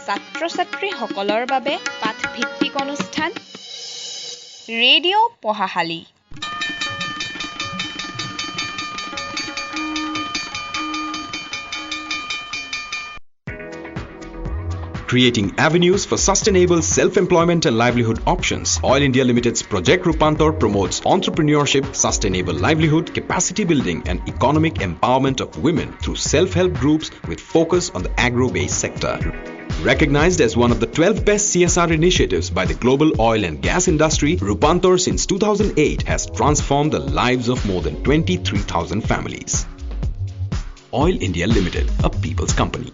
ছাত্ৰ-ছাত্ৰীসকলৰ বাবে পাঠভিত্তিক অনুষ্ঠান radio' পঢ়াশালী। Creating avenues for sustainable self-employment and livelihood options. Oil India Limited's Project Rupantar promotes entrepreneurship, sustainable livelihood, capacity building and economic empowerment of women through self-help groups with focus on the agro-based sector. Recognized as one of the 12 best CSR initiatives by the global oil and gas industry, Rupantar since 2008 has transformed the lives of more than 23,000 families. Oil India Limited, a people's company.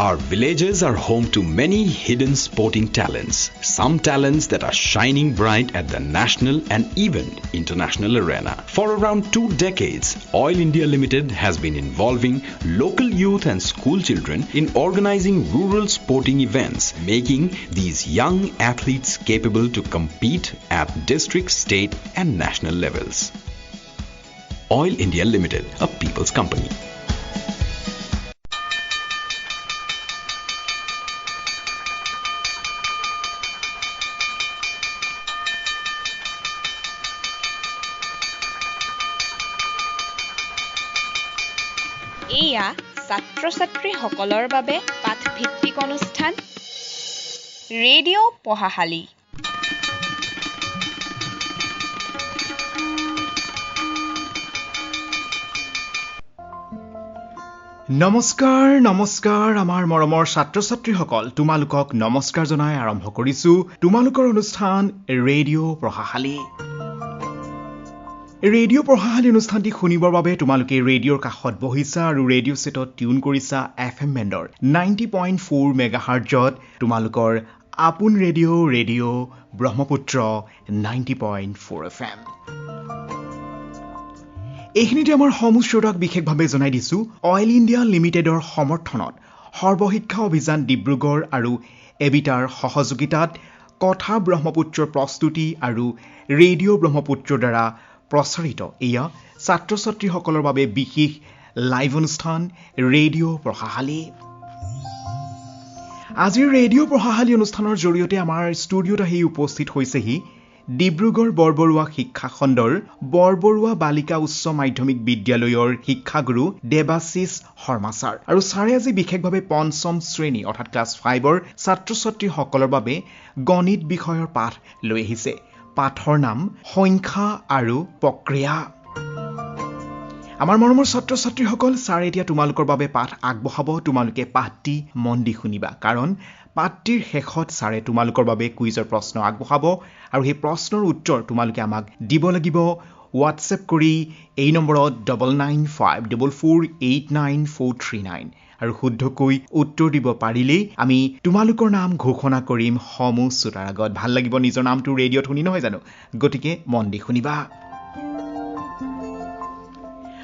Our villages are home to many hidden sporting talents. Some talents that are shining bright at the national and even international arena. For around 2 decades, Oil India Limited has been involving local youth and school children in organizing rural sporting events, making these young athletes capable to compete at district, state and national levels. Oil India Limited, a people's company. এয়া ছাত্ৰ-ছাত্ৰীসকলৰ বাবে পাঠভিত্তিক অনুষ্ঠান radio' পঢ়াশালী। নমস্কাৰ আমাৰ মৰমৰ ছাত্ৰ-ছাত্ৰীসকল, তোমালোকক নমস্কাৰ জনাই আৰম্ভ কৰিছো তোমালোকৰ অনুষ্ঠান ৰেডিঅ' পঢ়াশালী। ৰেডিঅ' পঢ়াশালী অনুষ্ঠানটি শুনিবৰ বাবে তোমালোকে ৰেডিঅ'ৰ কাষত বহিছা আৰু ৰেডিঅ' ছেটত টিউন কৰিছা FM বেণ্ডৰ 90.4 মেগাহাৰ্টজত তোমালোকৰ আপোন ৰেডিঅ' ব্ৰহ্মপুত্ৰ 90.4 FM। এইখিনিতে আমাৰ সমূহ শ্ৰোতাক বিশেষভাৱে জনাই দিছো অইল ইণ্ডিয়া লিমিটেডৰ সমৰ্থনত সৰ্বশিক্ষা অভিযান ডিব্ৰুগড় আৰু এবিটাৰ সহযোগিতাত কথা ব্ৰহ্মপুত্ৰৰ প্ৰস্তুতি আৰু ৰেডিঅ' ব্ৰহ্মপুত্ৰৰ দ্বাৰা প্ৰচাৰিত এয়া ছাত্ৰ-ছাত্ৰীসকলৰ বাবে বিশেষ লাইভ অনুষ্ঠান ৰেডিঅ' পঢ়াশালী। আজিৰ ৰেডিঅ' পঢ়াশালী অনুষ্ঠানৰ জৰিয়তে আমাৰ ষ্টুডিঅ'ত আহি উপস্থিত হৈছেহি ডিব্ৰুগড় বৰবৰুৱা শিক্ষা খণ্ডৰ বৰবৰুৱা বালিকা উচ্চ মাধ্যমিক বিদ্যালয়ৰ শিক্ষাগুৰু দেৱাশিষ শৰ্মা ছাৰ। আৰু ছাৰে আজি বিশেষভাৱে পঞ্চম শ্ৰেণী অৰ্থাৎ ক্লাছ 5ৰ ছাত্ৰ-ছাত্ৰীসকলৰ বাবে গণিত বিষয়ৰ পাঠ লৈ আহিছে। পাঠৰ নাম সংখ্যা আৰু প্ৰক্ৰিয়া। আমাৰ মৰমৰ ছাত্ৰ-ছাত্ৰীসকল, ছাৰে এতিয়া তোমালোকৰ বাবে পাঠ আগবঢ়াব। তোমালোকে পাঠটি মন দি শুনিবা, কাৰণ পাঠটিৰ শেষত ছাৰে তোমালোকৰ বাবে কুইজৰ প্ৰশ্ন আগবঢ়াব আৰু সেই প্ৰশ্নৰ উত্তৰ তোমালোকে আমাক দিব লাগিব হোৱাটছএপ কৰি এই নম্বৰত 9954489439 আৰু শুদ্ধকৈ উত্তৰ দিব পাৰিলেই আমি তোমালোকৰ নাম ঘোষণা কৰিম সমূহ শ্ৰোতাৰ আগত। ভাল লাগিব নিজৰ নামটো ৰেডিঅ'ত শুনি, নহয় জানো? গতিকে মন দি শুনিবা।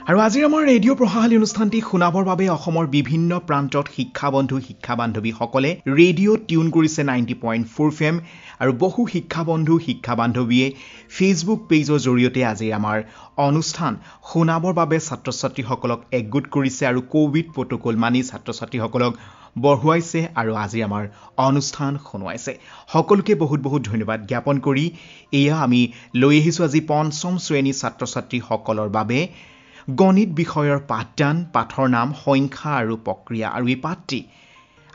আৰু আজিৰ আমাৰ ৰেডিঅ' পঢ়াশালী অনুষ্ঠানটি শুনাবৰ বাবে অসমৰ বিভিন্ন প্ৰান্তত শিক্ষা বন্ধু শিক্ষা বান্ধৱীসকলে ৰেডিঅ'ত টিউন কৰিছে 90.4 FM আৰু বহু শিক্ষা বন্ধু শিক্ষা বান্ধৱীয়ে ফেচবুক পেজৰ জৰিয়তে আজি আমাৰ অনুষ্ঠান শুনাবৰ বাবে ছাত্ৰ-ছাত্ৰীসকলক একগোট কৰিছে আৰু কোভিড প্ৰট'কল মানি ছাত্ৰ-ছাত্ৰীসকলক বঢ়ুৱাইছে আৰু আজি আমাৰ অনুষ্ঠান শুনুৱাইছে। সকলোকে বহুত বহুত ধন্যবাদ জ্ঞাপন কৰি এয়া আমি লৈ আহিছোঁ আজি পঞ্চম শ্ৰেণীৰ ছাত্ৰ-ছাত্ৰীসকলৰ বাবে গণিত বিষয়ৰ পাঠদান। পাঠৰ নাম সংখ্যা আৰু প্ৰক্ৰিয়া আৰু এই পাঠটি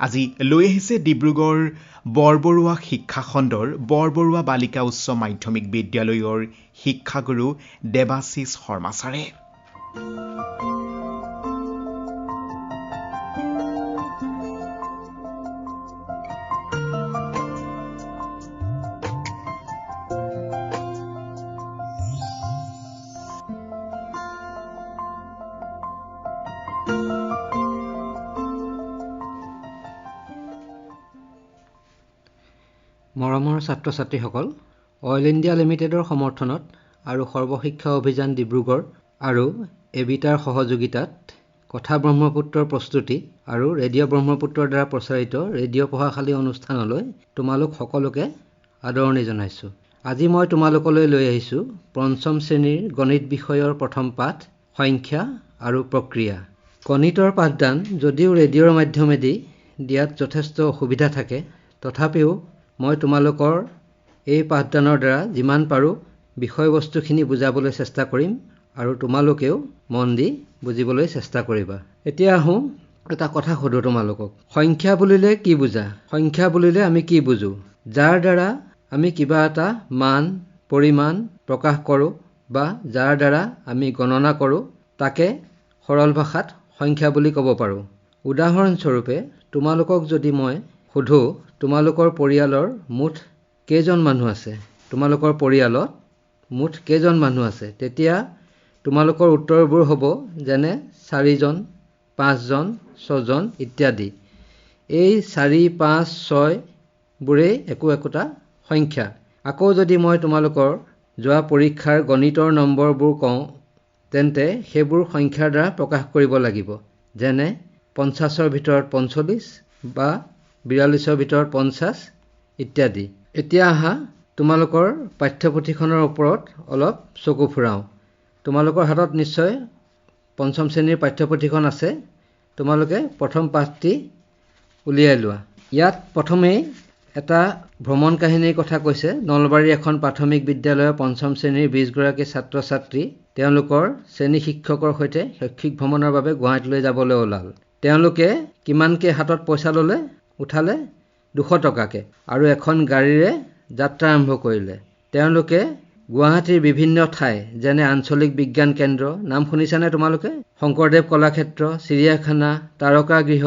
আজি লৈ আহিছে ডিব্ৰুগড় বৰবৰুৱা শিক্ষা খণ্ডৰ বৰবৰুৱা বালিকা উচ্চ মাধ্যমিক বিদ্যালয়ৰ শিক্ষাগুৰু দেৱাশিষ শৰ্মা ছাৰে। মৰমৰ ছাত্ৰ-ছাত্ৰীসকল, অইল ইণ্ডিয়া লিমিটেডৰ সমৰ্থনত আৰু সৰ্বশিক্ষা অভিযান ডিব্ৰুগড় আৰু এবিটাৰ সহযোগিতাত কথা ব্ৰহ্মপুত্ৰৰ প্ৰস্তুতি আৰু ৰেডিঅ' ব্ৰহ্মপুত্ৰৰ দ্বাৰা প্ৰচাৰিত ৰেডিঅ' পঢ়াশালী অনুষ্ঠানলৈ তোমালোক সকলোকে আদৰণি জনাইছোঁ। আজি মই তোমালোকলৈ লৈ আহিছোঁ পঞ্চম শ্ৰেণীৰ গণিত বিষয়ৰ প্ৰথম পাঠ সংখ্যা আৰু প্ৰক্ৰিয়া। গণিতৰ পাঠদান যদিও ৰেডিঅ'ৰ মাধ্যমেদি দিয়াত যথেষ্ট অসুবিধা থাকে, তথাপিও মই তোমালোকৰ এই পাঠদানৰ দ্বাৰা যিমান পাৰোঁ বিষয়বস্তুখিনি বুজাবলৈ চেষ্টা কৰিম আৰু তোমালোকেও মন দি বুজিবলৈ চেষ্টা কৰিবা। এতিয়া আহোঁ, এটা কথা সোধোঁ তোমালোকক। সংখ্যা বুলিলে কি বুজা? সংখ্যা বুলিলে আমি কি বুজোঁ? যাৰ দ্বাৰা আমি কিবা এটা মান, পৰিমাণ প্ৰকাশ কৰোঁ বা যাৰ দ্বাৰা আমি গণনা কৰোঁ তাকে সৰল ভাষাত সংখ্যা বুলি ক'ব পাৰোঁ। উদাহৰণস্বৰূপে তোমালোকক যদি মই সোধোঁ তোমালোকৰ পৰিয়ালৰ মুঠ কেইজন মানুহ আছে, তোমালোকৰ পৰিয়ালত মুঠ কেইজন মানুহ আছে, তেতিয়া তোমালোকৰ উত্তৰবোৰ হ'ব যেনে 4জন, 5জন, 6জন ইত্যাদি। এই 4, 5, 6 বোৰেই একোটা সংখ্যা। আকৌ যদি মই তোমালোকৰ যোৱা পৰীক্ষাৰ গণিতৰ নম্বৰবোৰ কওঁ তেন্তে সেইবোৰ সংখ্যাৰ দ্বাৰা প্ৰকাশ কৰিব লাগিব, যেনে 50ৰ ভিতৰত 45 বা 42ৰ ভিতৰত 50 ইত্যাদি। এতিয়া আহা তোমালোকৰ পাঠ্যপুথিখনৰ ওপৰত অলপ চকু ফুৰাওঁ। তোমালোকৰ হাতত নিশ্চয় 5ম শ্ৰেণীৰ পাঠ্যপুথিখন আছে। তোমালোকে প্ৰথম পাঠটি উলিয়াই লোৱা। ইয়াত প্ৰথমেই এটা ভ্ৰমণ কাহিনীৰ কথা কৈছে। নলবাৰীৰ এখন প্ৰাথমিক বিদ্যালয়ৰ 5ম শ্ৰেণীৰ 20 গৰাকী ছাত্ৰ ছাত্ৰী তেওঁলোকৰ শ্ৰেণী শিক্ষকৰ সৈতে শৈক্ষিক ভ্ৰমণৰ বাবে গুৱাহাটীলৈ যাবলৈ ওলাল। তেওঁলোকে কিমানকৈ হাতত পইচা ল'লে? উঠালে 200 টকাকৈ আৰু এখন গাড়ীৰে যাত্ৰা আৰম্ভ কৰিলে। তেওঁলোকে গুৱাহাটীৰ বিভিন্ন ঠাই যেনে আঞ্চলিক বিজ্ঞান কেন্দ্ৰ, নাম শুনিছানে তোমালোকে? শংকৰদেৱ কলাক্ষেত্ৰ, চিৰিয়াখানা, তাৰকাগৃহ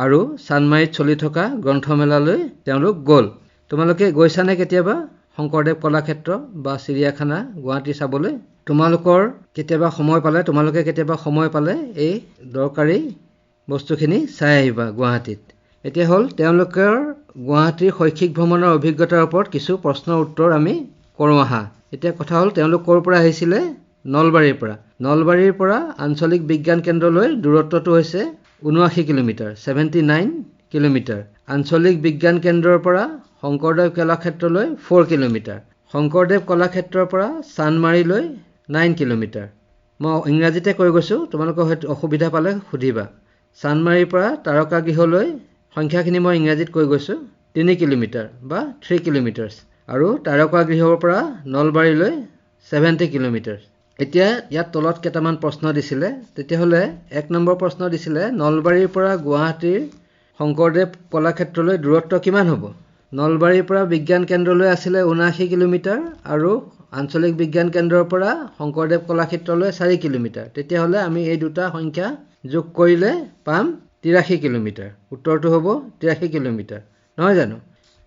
আৰু চানমাৰীত চলি থকা গ্ৰন্থমেলালৈ তেওঁলোক গ'ল। তোমালোকে গৈছানে কেতিয়াবা শংকৰদেৱ কলাক্ষেত্ৰ বা চিৰিয়াখানা গুৱাহাটী চাবলৈ? তোমালোকে কেতিয়াবা সময় পালে এই দৰকাৰী বস্তুখিনি চাই আহিবা গুৱাহাটীত। এতিয়া হ'ল তেওঁলোকৰ গুৱাহাটীৰ শৈক্ষিক ভ্ৰমণৰ অভিজ্ঞতাৰ ওপৰত কিছু প্ৰশ্নৰ উত্তৰ আমি কৰোঁ আহা। এতিয়া কথা হ'ল তেওঁলোক ক'ৰ পৰা আহিছিলে? নলবাৰীৰ পৰা। নলবাৰীৰ পৰা আঞ্চলিক বিজ্ঞান কেন্দ্ৰলৈ দূৰত্বটো হৈছে 79 কিলোমিটাৰ, 79 কিলোমিটাৰ। আঞ্চলিক বিজ্ঞান কেন্দ্ৰৰ পৰা শংকৰদেৱ কলাক্ষেত্ৰলৈ 4 কিলোমিটাৰ। শংকৰদেৱ কলাক্ষেত্ৰৰ পৰা চানমাৰীলৈ 9 কিলোমিটাৰ। মই ইংৰাজীতে কৈ গৈছোঁ, তোমালোকৰ হয়তো অসুবিধা পালে সুধিবা। চানমাৰীৰ পৰা তাৰকাগৃহলৈ সংখ্যাখিনি মই ইংৰাজীত কৈ গৈছোঁ 3 কিলোমিটাৰ বা 3 কিলোমিটাৰ্ছ আৰু তাৰকাগৃহৰ পৰা নলবাৰীলৈ 70 কিলোমিটাৰ। এতিয়া ইয়াত তলত কেইটামান প্ৰশ্ন দিছিলে। তেতিয়াহ'লে 1 নম্বৰ প্ৰশ্ন দিছিলে নলবাৰীৰ পৰা গুৱাহাটীৰ শংকৰদেৱ কলাক্ষেত্ৰলৈ দূৰত্ব কিমান হ'ব? নলবাৰীৰ পৰা বিজ্ঞান কেন্দ্ৰলৈ আছিলে 79 কিলোমিটাৰ আৰু আঞ্চলিক বিজ্ঞান কেন্দ্ৰৰ পৰা শংকৰদেৱ কলাক্ষেত্ৰলৈ 4 কিলোমিটাৰ। তেতিয়াহ'লে আমি এই দুটা সংখ্যা যোগ কৰিলে পাম 83 কিলোমিটাৰ। উত্তৰটো হ'ব 83 কিলোমিটাৰ, নহয় জানো?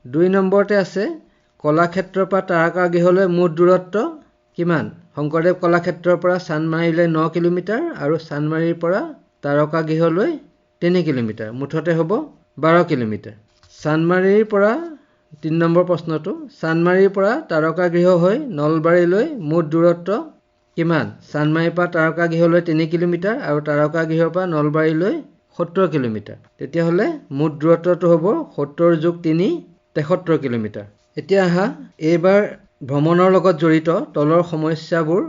2 নম্বৰতে আছে কলাক্ষেত্ৰৰ পৰা তাৰকাগৃহলৈ মুঠ দূৰত্ব কিমান? শংকৰদেৱ কলাক্ষেত্ৰৰ পৰা চানমাৰীলৈ 9 কিলোমিটাৰ আৰু চানমাৰীৰ পৰা তাৰকাগৃহলৈ 3 কিলোমিটাৰ, মুঠতে হ'ব 12 কিলোমিটাৰ। চানমাৰীৰ পৰা 3 নম্বৰ প্ৰশ্নটো, চানমাৰীৰ পৰা তাৰকাগৃহ হৈ নলবাৰীলৈ মুঠ দূৰত্ব কিমান? চানমাৰীৰ পৰা তাৰকাগৃহলৈ 3 কিলোমিটাৰ আৰু তাৰকাগৃহৰ পৰা নলবাৰীলৈ 70 কিলোমিটাৰ। তেতিয়াহ'লে মুঠ দূৰত্বটো হ'ব 70 যোগ 3 73 কিলোমিটাৰ। এতিয়া আহা এইবাৰ ভ্ৰমণৰ লগত জড়িত তলৰ সমস্যাবোৰ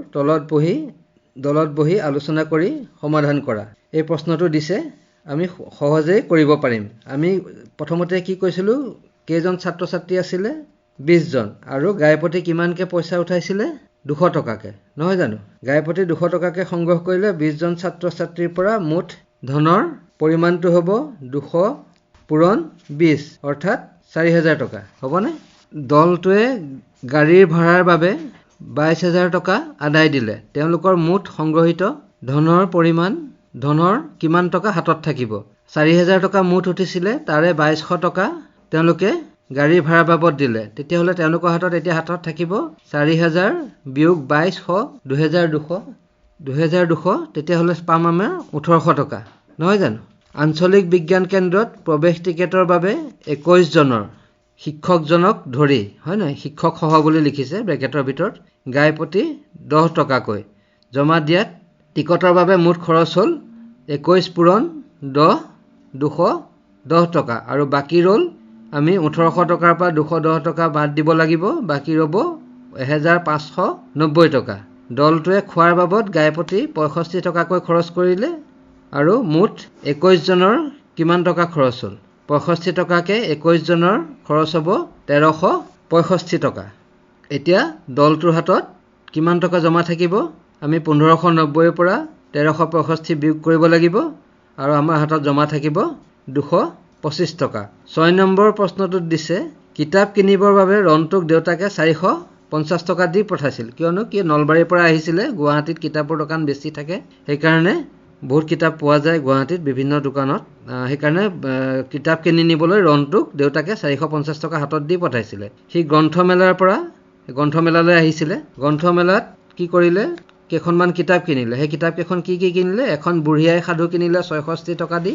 দলত বহি আলোচনা কৰি সমাধান কৰা। এই প্ৰশ্নটো দিছে, আমি সহজেই কৰিব পাৰিম। আমি প্ৰথমতে কি কৈছিলোঁ? কেইজন ছাত্ৰ ছাত্ৰী আছিলে? 20 জন। আৰু গাইপতি কিমানকৈ পইচা উঠাইছিলে? 200 টকাকৈ, নহয় জানো? গাইপতি 200 টকাকৈ সংগ্ৰহ কৰিলে 20 জন ছাত্ৰ ছাত্ৰীৰ পৰা মুঠ ধনৰ পৰিমাণটো হ'ব 200 পূৰণ 20 অৰ্থাৎ 4000 টকা, হ'বনে? দলটোৱে গাড়ীৰ ভাড়াৰ বাবে 22,000 টকা আদায় দিলে। তেওঁলোকৰ মুঠ সংগ্ৰহিত ধনৰ কিমান টকা হাতত থাকিব? 4000 টকা মুঠ উঠিছিলে, তাৰে 2200 টকা তেওঁলোকে গাড়ীৰ ভাড়া বাবদ দিলে। তেতিয়াহ'লে তেওঁলোকৰ হাতত থাকিব 4000 বিয়োগ 2200, 2200, তেতিয়াহ'লে পাম আমাৰ 1800 টকা, নহয় জানো? আঞ্চলিক বিজ্ঞান কেন্দ্ৰত প্ৰৱেশ টিকেটৰ বাবে 21 জনৰ শিক্ষকজনক ধৰি, হয় নহয়, শিক্ষক সহ বুলি লিখিছে ব্ৰেকেটৰ ভিতৰত, গাইপতি 10 টকাকৈ জমা দিয়াত টিকটৰ বাবে মুঠ খৰচ হ'ল 21 পূৰণ 10, 210 টকা আৰু বাকী ৰ'ল আমি 1800 টকাৰ পৰা 210 টকা বাদ দিব লাগিব, বাকী ৰ'ব 1590 টকা। দলটোৱে খোৱাৰ বাবদ গাইপতি 65 টকাকৈ খৰচ কৰিলে আৰু মুঠ 21 জনৰ কিমান টকা খৰচ হ'ল? 65 টকাকৈ 21 জনৰ খৰচ হ'ব 1365 টকা। এতিয়া দলটোৰ হাতত কিমান টকা জমা থাকিব? আমি 1590ৰ পৰা 1365 বিয়োগ কৰিব লাগিব আৰু আমাৰ হাতত জমা থাকিব 225 টকা। 6 নম্বৰ প্ৰশ্নটোত দিছে কিতাপ কিনিবৰ বাবে ৰন্টুক দেউতাকে 450 টকা দি পঠাইছিল। কিয়নো নলবাৰীৰ পৰা আহিছিলে, গুৱাহাটীত কিতাপৰ দোকান বেছি থাকে, সেইকাৰণে বহুত কিতাপ পোৱা যায় গুৱাহাটীত বিভিন্ন দোকানত। সেইকাৰণে কিতাপ কিনি নিবলৈ ৰন্টুক দেউতাকে 450 টকা হাতত দি পঠাইছিলে। সি গ্ৰন্থমেলালৈ আহিছিলে। গ্ৰন্থমেলাত কি কৰিলে? কেইখনমান কিতাপ কিনিলে। সেই কিতাপকেইখন কি কিনিলে? এখন বুঢ়ী আই সাধু কিনিলে 66 টকা দি,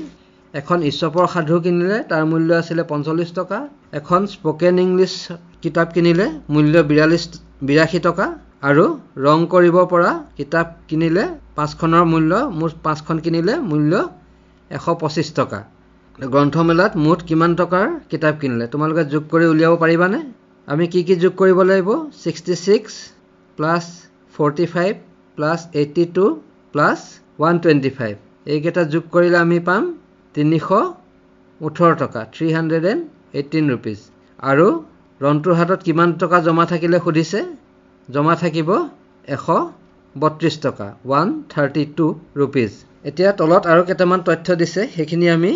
এখন ইছপৰ সাধু কিনিলে, তাৰ মূল্য আছিলে 45 টকা, এখন স্পকেন ইংলিছ কিতাপ কিনিলে, মূল্য 82 টকা, আৰু ৰং কৰিব পৰা কিতাপ কিনিলে 5খনৰ মূল্য, মুঠ 5খন কিনিলে, মূল্য 125 টকা। গ্ৰন্থমেলাত মুঠ কিমান টকাৰ কিতাপ কিনিলে? তোমালোকে যোগ কৰি উলিয়াব পাৰিবানে? আমি কি যোগ কৰিব লাগিব? 66 প্লাছ 45 প্লাছ 82 প্লাছ 125, এইকেইটা যোগ কৰিলে আমি পাম 318 টকা, 318 ৰুপিজ। আৰু ৰন্টুৰ হাতত কিমান টকা জমা থাকিলে সুধিছে? জমা থাকিব 132 টকা, 132 ৰুপিজ। এতিয়া তলত আৰু কেইটামান তথ্য দিছে, সেইখিনি আমি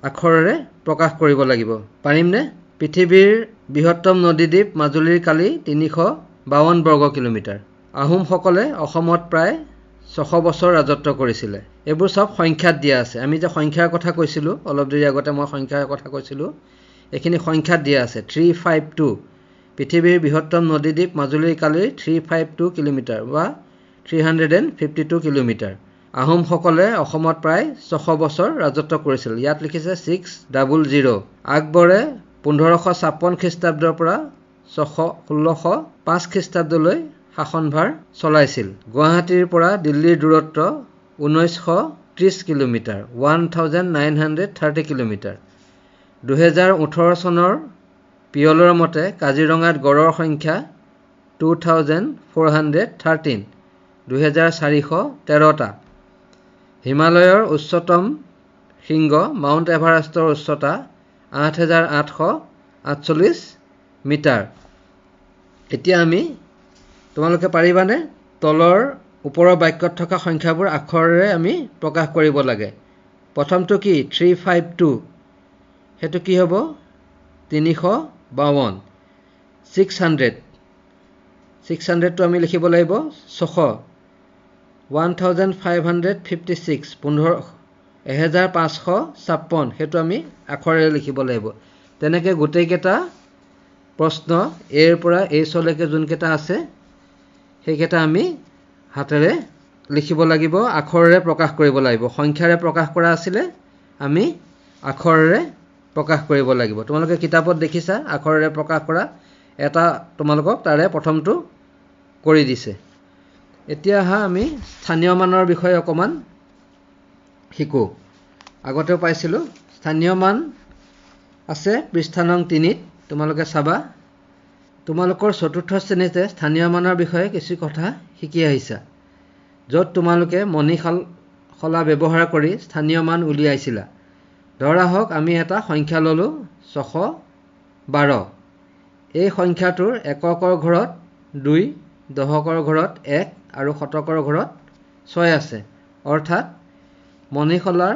আখৰেৰে প্ৰকাশ কৰিব লাগিব। পাৰিমনে? পৃথিৱীৰ বৃহত্তম নদীদ্বীপ মাজুলীৰ কালি 352 বৰ্গ কিলোমিটাৰ। আহোমসকলে অসমত প্ৰায় 600 বছৰ ৰাজত্ব কৰিছিলে। এইবোৰ চব সংখ্যাত দিয়া আছে। আমি যে সংখ্যাৰ কথা কৈছিলোঁ, অলপ দেৰি আগতে মই সংখ্যাৰ কথা কৈছিলোঁ, এইখিনি সংখ্যাত দিয়া আছে। 352, পৃথিৱীৰ বৃহত্তম নদীদ্বীপ মাজুলীৰ কালিৰ 352 কিলোমিটাৰ বা 352 কিলোমিটাৰ। আহোমসকলে অসমত প্ৰায় 600 বছৰ ৰাজত্ব কৰিছিল। ইয়াত লিখিছে 600। আকবৰে 1556 খ্ৰীষ্টাব্দৰ পৰা 1605 খ্ৰীষ্টাব্দলৈ শাসনভাৰ চলাইছিল। গুৱাহাটীৰ পৰা দিল্লীৰ দূৰত্ব 1930 কিলোমিটাৰ, 1930 কিলোমিটাৰ। 2018 চনৰ পিয়লৰ মতে কাজিৰঙাত গড়ৰ সংখ্যা 2413, 2413টা। হিমালয়ৰ উচ্চতম শৃংগ মাউণ্ট এভাৰেষ্টৰ উচ্চতা 8848 মিটাৰ। এতিয়া আমি, তোমালোকে পাৰিবানে? তলৰ ওপৰৰ বাক্যত থকা সংখ্যাবোৰ আখৰেৰে আমি প্ৰকাশ কৰিব লাগে। প্ৰথমটো কি? 352, সেইটো কি হ'ব? 352। 600টো আমি লিখিব লাগিব 600। 1556, 1556, সেইটো আমি আখৰেৰে লিখিব লাগিব। তেনেকৈ গোটেইকেইটা প্ৰশ্ন এৰ পৰা এইচলৈকে যোনকেইটা আছে সেইকেইটা আমি হাতেৰে লিখিব লাগিব, আখৰেৰে প্ৰকাশ কৰিব লাগিব। সংখ্যাৰে প্ৰকাশ কৰা আছিলে, আমি আখৰেৰে প্ৰকাশ কৰিব লাগিব। তোমালোকে কিতাপত দেখিছা আখৰেৰে প্ৰকাশ কৰা, এটা তোমালোকক তাৰে প্ৰথমটো কৰি দিছে। এতিয়া আমি স্থানীয় মানৰ বিষয়ে অকণমান শিকোঁ। আগতেও পাইছিলোঁ, স্থানীয় মান আছে পৃষ্ঠা নং 3ত, তোমালোকে চাবা। তোমালোকৰ 4ৰ্থ শ্ৰেণীতে স্থানীয় মানৰ বিষয়ে কিছু কথা শিকি আহিছা, য'ত তোমালোকে মণিশলা ব্যৱহাৰ কৰি স্থানীয় মান উলিয়াইছিলা। ধৰা হওক আমি এটা সংখ্যা ল'লোঁ 612। এই সংখ্যাটোৰ এককৰ ঘৰত 2, দশকৰ ঘৰত 1 আৰু শতকৰ ঘৰত 6 আছে। অৰ্থাৎ মণিশলাৰ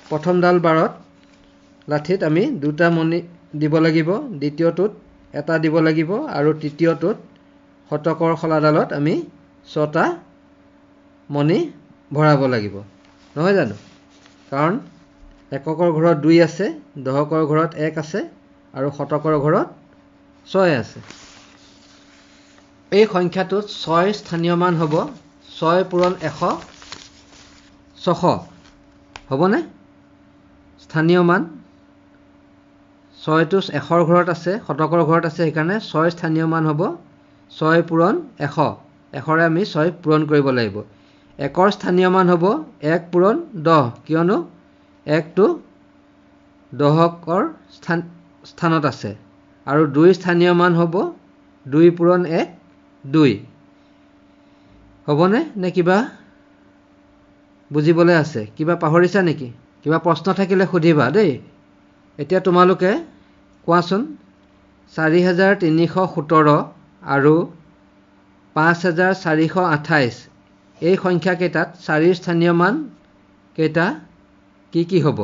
প্ৰথমডাল বাৰত লাঠিত আমি 2টা মণি দিব লাগিব, দ্বিতীয়টোত এটা দিব লাগিব আৰু তৃতীয়টোত শতকৰ শলাডালত আমি 6টা মণি ভৰাব লাগিব, নহয় জানো? কাৰণ এককৰ ঘৰত 2 আছে, দশকৰ ঘৰত 1 আছে আৰু শতকৰ ঘৰত 6 আছে। এই সংখ্যাটোত 6 স্থানীয় মান হ'ব 6 পূৰণ 100, 600 হ'বনে? স্থানীয় মান 6টো 100ৰ ঘৰত আছে, শতকৰ ঘৰত আছে, সেইকাৰণে 6 স্থানীয় মান হ'ব 6 পূৰণ 100। 100ৰে আমি 6 পূৰণ কৰিব লাগিব। 1ৰ স্থানীয় মান হ'ব 1 পূৰণ 10, কিয়নো 1টো দশকৰ স্থানত আছে। আৰু 2 স্থানীয় মান হ'ব 2 পূৰণ 1, 2। হ'বনে? নে কিবা বুজিবলৈ আছে? কিবা পাহৰিছা নেকি? কিবা প্ৰশ্ন থাকিলে সুধিবা দেই। এতিয়া তোমালোকে কোৱাচোন 4317 আৰু 5428 এই সংখ্যাকেইটাত 4ৰ স্থানীয় মান কেইটা কি হ'ব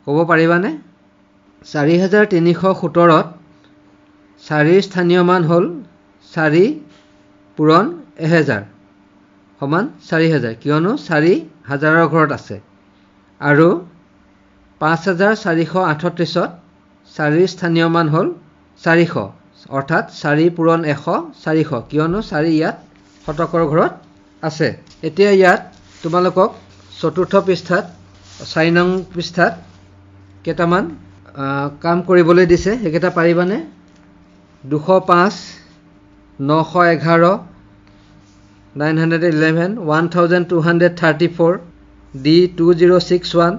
ক'ব পাৰিবানে? 4317ত 4ৰ স্থানীয় মান হ'ল 4 পূৰণ 1000 সমান 4000, কিয়নো 4 হাজাৰৰ ঘৰত আছে। আৰু 5438ত 4ৰ স্থানীয় মান হ'ল 400, অৰ্থাৎ 4 পূৰণ 100 400, কিয়নো 4 ইয়াত শতকৰ ঘৰত আছে। এতিয়া ইয়াত তোমালোকক চতুৰ্থ পৃষ্ঠাত 4 নং পৃষ্ঠাত কেইটামান কাম কৰিবলৈ দিছে, সেইকেইটা পাৰিবানে? 205, 911, 911, 1234, D2061,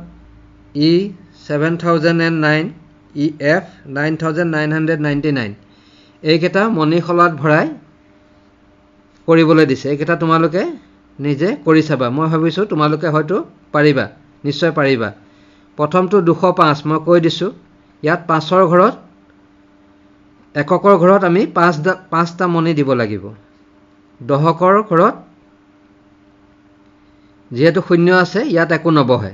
E7009, EF 9999 এইকেইটা মণিখলাত ভৰাই কৰিবলৈ দিছে। এইকেইটা তোমালোকে নিজে কৰি চাবা। মই ভাবিছোঁ তোমালোকে হয়তো পাৰিবা, নিশ্চয় পাৰিবা। প্ৰথমটো 205 মই কৈ দিছোঁ। ইয়াত 5ৰ ঘৰত এককৰ ঘৰত আমি 5টা মণি দিব লাগিব। দশকৰ ঘৰত যিহেতু শূন্য আছে ইয়াত একো নবহে,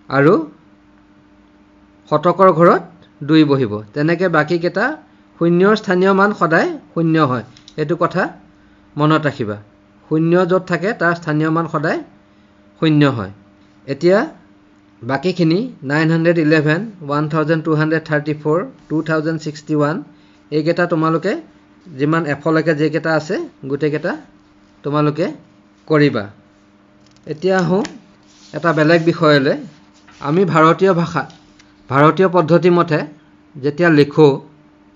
আৰু শতকৰ ঘৰত 2 বহিব। তেনেকৈ বাকীকেইটা শূন্যৰ স্থানীয় মান সদায় শূন্য হয়, এইটো কথা মনত ৰাখিবা। শূন্য য'ত থাকে তাৰ স্থানীয় মান সদায় শূন্য হয়। এতিয়া বাকীখিনি 911, 1234, 2061 এইকেইটা তোমালোকে যিমান এফলৈকে যেইকেইটা আছে গোটেইকেইটা তোমালোকে কৰিবা। এতিয়া আহোঁ এটা বেলেগ বিষয়লৈ। আমি ভাৰতীয় ভাষা, ভাৰতীয় পদ্ধতি মতে যেতিয়া লিখোঁ,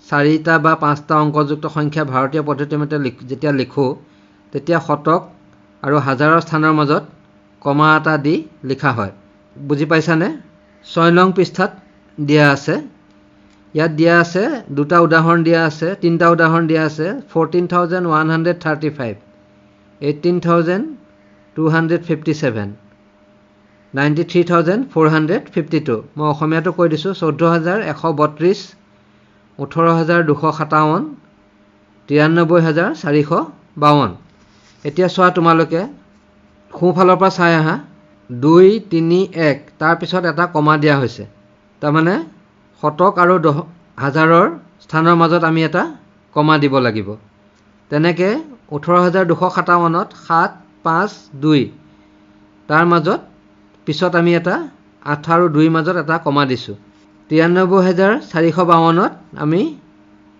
4টা বা 5টা অংকযুক্ত সংখ্যা ভাৰতীয় পদ্ধতি মতে যেতিয়া লিখোঁ, তেতিয়া শতক আৰু হাজাৰৰ স্থানৰ মাজত কমা এটা দি লিখা হয়। বুজি পাইছানে? 6 নং পৃষ্ঠাত দিয়া আছে। ইয়াত দিয়া আছে দুটা উদাহৰণ দিয়া আছে, তিনিটা উদাহৰণ দিয়া আছে। 14,135, 18,257, 93,452। মই অসমীয়াটো কৈ দিছোঁ। 14,132, 18,257, 93,452। এতিয়া চোৱা তোমালোকে সোঁফালৰ পৰা চাই আহা। 2, 3, 1 তাৰপিছত এটা কমা দিয়া হৈছে। তাৰমানে শতক আৰু হাজাৰৰ স্থানৰ মাজত আমি এটা কমা দিব লাগিব। তেনেকৈ 18,257ত 7, 5, 2 তাৰ মাজত পিছত আমি এটা 8 আৰু 2ৰ মাজত এটা কমা দিছোঁ। 93,452ত আমি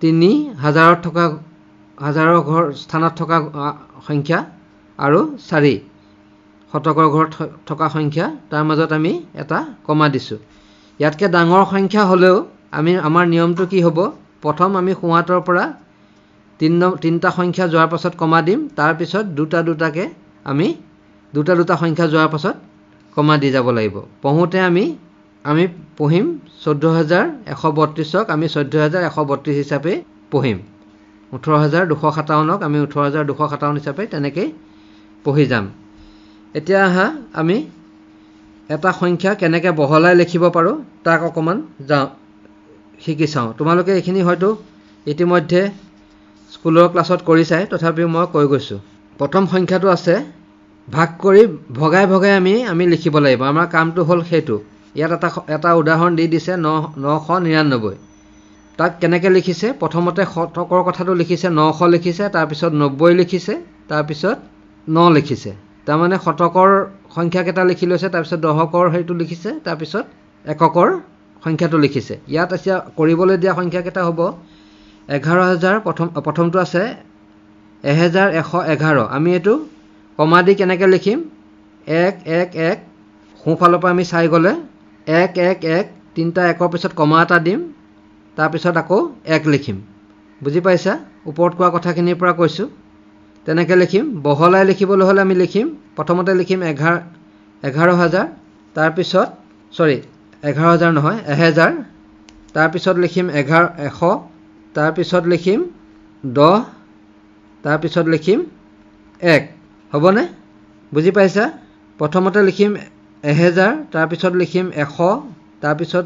3 হাজাৰৰ ঘৰ স্থানত থকা সংখ্যা আৰু 4 শতকৰ ঘৰত থকা সংখ্যা তাৰ মাজত আমি এটা কমা দিছোঁ। ইয়াতকৈ ডাঙৰ সংখ্যা হ'লেও আমাৰ নিয়মটো কি হ'ব? প্ৰথম আমি সোঁহাতৰ পৰা 3টা সংখ্যা যোৱাৰ পাছত কমা দিম, তাৰপিছত দুটাকৈ আমি দুটা সংখ্যা যোৱাৰ পাছত কমা দি যাব লাগিব। পঢ়োঁতে আমি পঢ়িম 14,132ক আমি 14,132 হিচাপে পঢ়িম। 18,257ক আমি 18,257 হিচাপে তেনেকৈ পঢ়ি যাম। এতিয়া আহা আমি এটা সংখ্যা কেনেকৈ বহলাই লিখিব পাৰোঁ তাক অকণমান শিকি চাওঁ। তোমালোকে এইখিনি হয়তো ইতিমধ্যে স্কুলৰ ক্লাছত কৰিছাই, তথাপিও মই কৈ গৈছোঁ। প্ৰথম সংখ্যাটো আছে ভাগ কৰি ভগাই ভগাই আমি লিখিব লাগিব। আমাৰ কামটো হ'ল সেইটো। ইয়াত এটা উদাহৰণ দি দিছে 999। তাক কেনেকৈ লিখিছে? প্ৰথমতে শতকৰ কথাটো লিখিছে, 900 লিখিছে, তাৰপিছত 90 লিখিছে, তাৰপিছত 9 লিখিছে। তাৰমানে শতকৰ সংখ্যাকেইটা লিখি লৈছে, তাৰপিছত দশকৰ সেইটো লিখিছে, তাৰপিছত এককৰ সংখ্যাটো লিখিছে। ইয়াত এতিয়া কৰিবলৈ দিয়া সংখ্যাকেইটা হ'ব 11,000। প্ৰথমটো আছে 1111। আমি এইটো কমা দি কেনেকৈ লিখিম? 1, 1, 1 সোঁফালৰ পৰা আমি চাই গ'লে 1, 1, 1 তিনিটা একৰ পিছত কমা এটা দিম, তাৰপিছত আকৌ 1 লিখিম। বুজি পাইছা? ওপৰত কোৱা কথাখিনিৰ পৰা কৈছোঁ। তেনেকৈ লিখিম। বহলাই লিখিবলৈ হ'লে আমি লিখিম, প্ৰথমতে লিখিম 11,000, তাৰপিছত 11,000 নহয় 1,000, তাৰপিছত লিখিম 100, তাৰপিছত লিখিম 10, তাৰপিছত লিখিম 1। হ'বনে? বুজি পাইছা? প্ৰথমতে লিখিম 1000 তাৰপিছত লিখিম 100 তাৰপিছত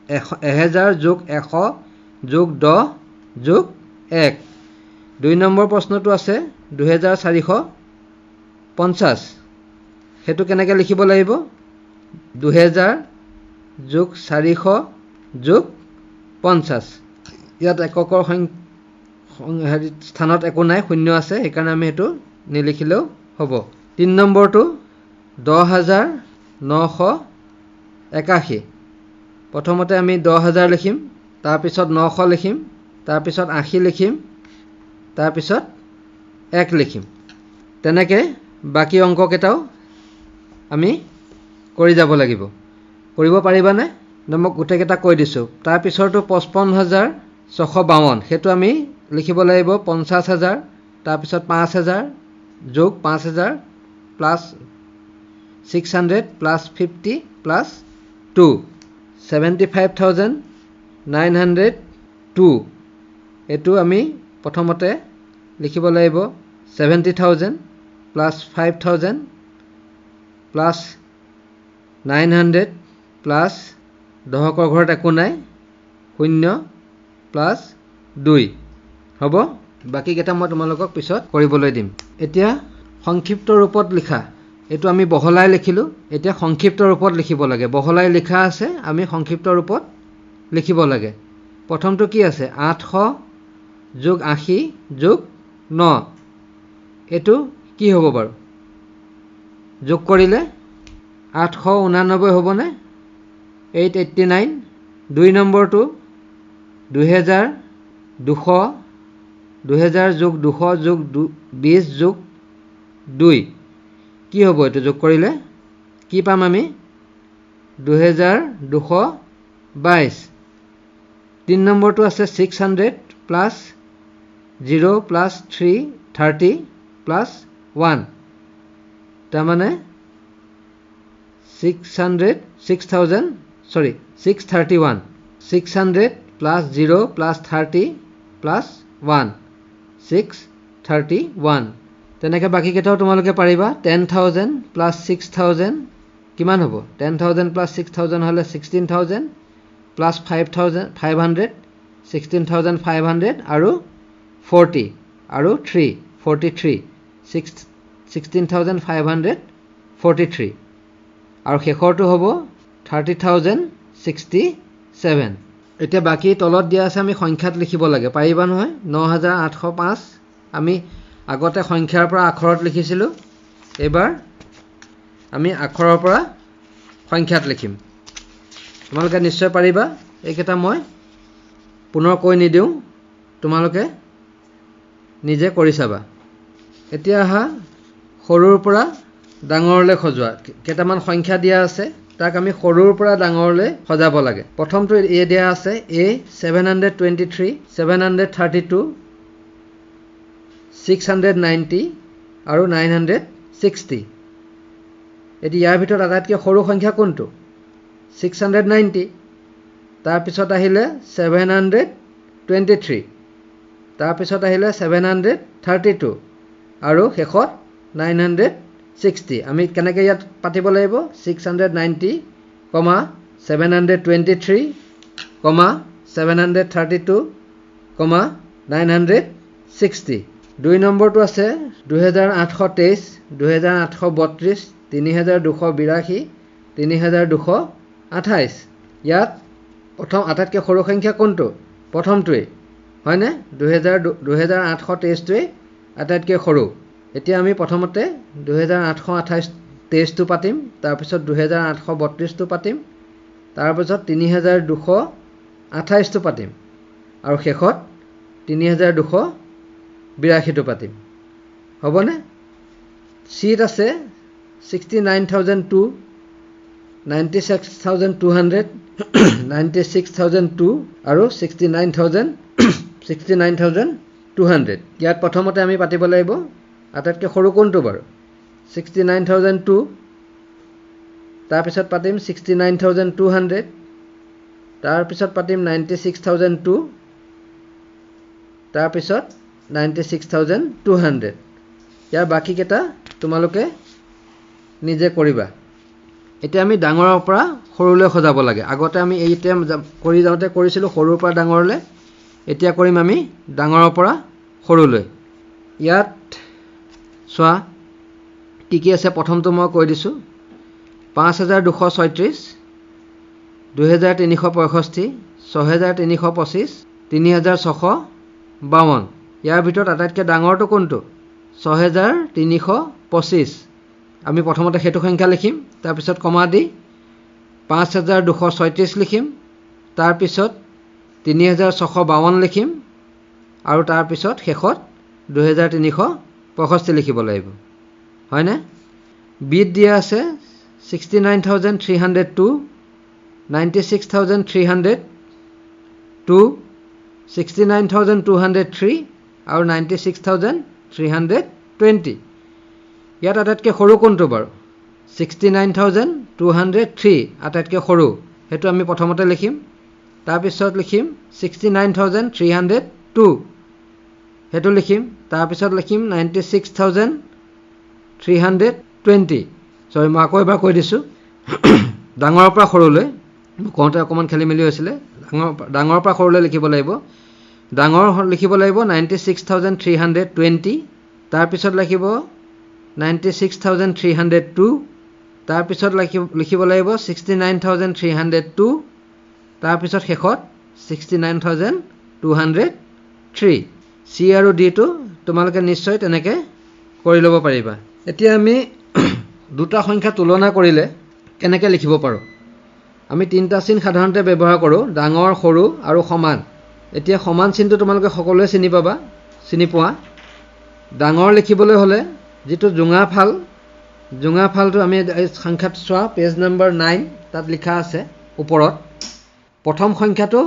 1000 যোগ 100 যোগ 10 যোগ 1 2 নম্বৰ প্ৰশ্নটো আছে 2450 হেতু কেনেকৈ লিখিব লাগিব 2000 যোগ 400 যোগ 50 ইয়াত এককৰ স্থানত একো নাই শূন্য আছে সেইকাৰণে আমি হেতু নিলিখিলেও হ'ব 3 নম্বৰটো 10981 প্ৰথমতে আমি 10000 লিখিম তাৰপিছত 900 লিখিম তাৰপিছত 80 লিখিম তাৰপিছত 1 লিখিম তেনেকৈ বাকি অংক কেইটাও আমি কৰি যাব লাগিব কৰিব পাৰিবানে মই গোটেই কেইটা কৈ দিছো তাৰপিছৰটো 55652 হেতু আমি লিখিব লাগিব 50000 তাৰপিছত 5000 যোগ 5000 প্লাস 600 প্লাস 50 প্লাস 2 75902 এটো আমি প্ৰথমতে লিখিব লাগিব 70000 প্লাস 5000 প্লাস 900 প্লাস দহকৰ ঘৰত একো নাই 0 প্লাস 2 হ'ব বাকি কেইটা মই তোমালোকক পিছত কৰিবলৈ দিম এতিয়া সংক্ষিপ্ত ৰূপত লিখা এটো আমি বহলাই লিখিলো এতিয়া সংক্ষিপ্ত ৰূপত লিখিব লাগে বহলাই লিখা আছে আমি সংক্ষিপ্ত ৰূপত লিখিব লাগে প্ৰথমটো কি আছে 800 যোগ 80 যোগ 9 এটো কি হ'ব বাৰু যোগ কৰিলে 889 হ'বনে 889 2 নম্বৰটো 2000 যোগ 200 যোগ 20 যোগ 2 কি হ'ব এটো যোগ কৰিলে কি পাম আমি 2222 3 নম্বৰটো আছে 600 প্লাস 0 প্লাস 330 প্লাস 1 তাৰ মানে 631 600 প্লাস 0 প্লাস 30 প্লাস 1 631 তেনেকৈ বাকি কেইটাও তোমালোকে পাৰিবা 10000 প্লাস 6000 কিমান হ'ব 10000 প্লাস 6000 হলে 16000 প্লাস 500 16500 আৰু 40 আৰু 3 43 16543 আৰু শেষৰটো হ'ব 30067 এতিয়া বাকি তলত দিয়া আছে আমি সংখ্যাত লিখিব লাগে পাৰিবা নহয় 9805 আমি আগতে সংখ্যাৰ পৰা আখৰত লিখিছিলো এবাৰ আমি আখৰৰ পৰা সংখ্যাত লিখিম তোমালোকে নিশ্চয় পাৰিবা এইকেইটা মই পুনৰ কৈ নিদিও তোমালোকে নিজে কৰি চাবা এতিয়া আহা সৰুৰ পৰা ডাঙৰলৈ সজোৱা কেইটামান সংখ্যা দিয়া আছে তাক আমি সৰুৰ পৰা ডাঙৰলৈ সজাব লাগে প্ৰথমটো এ দিয়া আছে a 723 732 690 আৰু 960 এটি ইয়াৰ ভিতৰত আটাইতকৈ সৰু সংখ্যা কোনটো 690 তাৰ পিছত আহিলে 723 তাৰ পিছত আহিলে 732 আৰু শেষত 960 আমি কেনেকৈ ইয়াত পাতিব লাগিব 690 723 732 960 2 নম্বৰটো আছে 2823 2832 3282 3228 ইয়াত প্ৰথম আটাইতকৈ সৰু সংখ্যা কোনটো প্ৰথমটোৱে হয়নে 2823 টোৱে আটাইতকৈ সৰু এতিয়া আমি প্ৰথমতে 2823 টো পাতিম তাৰ পিছত 2832 টো পাতিম তাৰ পিছত 3228 টো পাতিম আৰু শেষত 3282 টো পাতিম হ'বনে সিট আছে 69002 96200 96002 আৰু 69200 ইয়াত প্ৰথমতে আমি পাতিব লাগিব আটাইতকৈ সৰু কোনটো বাৰু 69002 তাৰ পিছত পাতিম 69200 তাৰ পিছত পাতিম 96002 তাৰ পিছত 96200 ইয়াৰ বাকি কেইটা তোমালোকে নিজে কৰিবা এতিয়া আমি ডাঙৰৰ পৰা সৰুলৈ সজাব লাগে। আগতে আমি এতিয়া কৰি যাওঁতে কৰিছিলোঁ সৰুৰ পৰা ডাঙৰলৈ, এতিয়া কৰিম আমি ডাঙৰৰ পৰা সৰুলৈ। ইয়াত চোৱা কি কি আছে। প্ৰথমটো মই কৈ দিছোঁ, 5236, 2365, 6325, 3652। ইয়াৰ ভিতৰত আটাইতকৈ ডাঙৰটো কোনটো? 6325। আমি প্ৰথমতে সেইটো সংখ্যা লিখিম, তাৰপিছত কমা দি 5236 লিখিম, তাৰপিছত 3652 লিখিম, আৰু তাৰপিছত শেষত 2365 লিখিব লাগিব, হয়নে? বিত দিয়া আছে 69,302, 96,302, 69,203 আৰু 96,320। ইয়াত আটাইতকৈ সৰু কোনটো বাৰু? 69,203 আটাইতকৈ সৰু, সেইটো আমি প্ৰথমতে লিখিম। তাৰপিছত লিখিম 69,302, সেইটো লিখিম। তাৰপিছত লিখিম 96,320। চৰি, মই আকৌ এবাৰ কৈ দিছোঁ, ডাঙৰৰ পৰা সৰুলৈ কওঁতে অকণমান খেলি মেলি হৈছিলে। ডাঙৰৰ পৰা সৰুলৈ লিখিব লাগিব। ডাঙৰ লিখিব লাগিব 96,320, তাৰপিছত লিখিব 96,302, তাৰপিছত লিখিব লাগিব 69,302, তাৰপিছত শেষত 69,203। চি আৰু ডিটো তোমালোকে নিশ্চয় তেনেকৈ কৰি ল'ব পাৰিবা। এতিয়া আমি দুটা সংখ্যা তুলনা কৰিলে কেনেকৈ লিখিব পাৰোঁ? আমি তিনিটা চিন সাধাৰণতে ব্যৱহাৰ কৰোঁ, ডাঙৰ, সৰু আৰু সমান। এতিয়া সমান চিনটো তোমালোকে সকলোৱে চিনি পোৱা। ডাঙৰ লিখিবলৈ হ'লে যিটো জোঙা ফালটো আমি এই সংখ্যাত চোৱা, পেজ নম্বৰ 9 তাত লিখা আছে ওপৰত। প্ৰথম সংখ্যাটো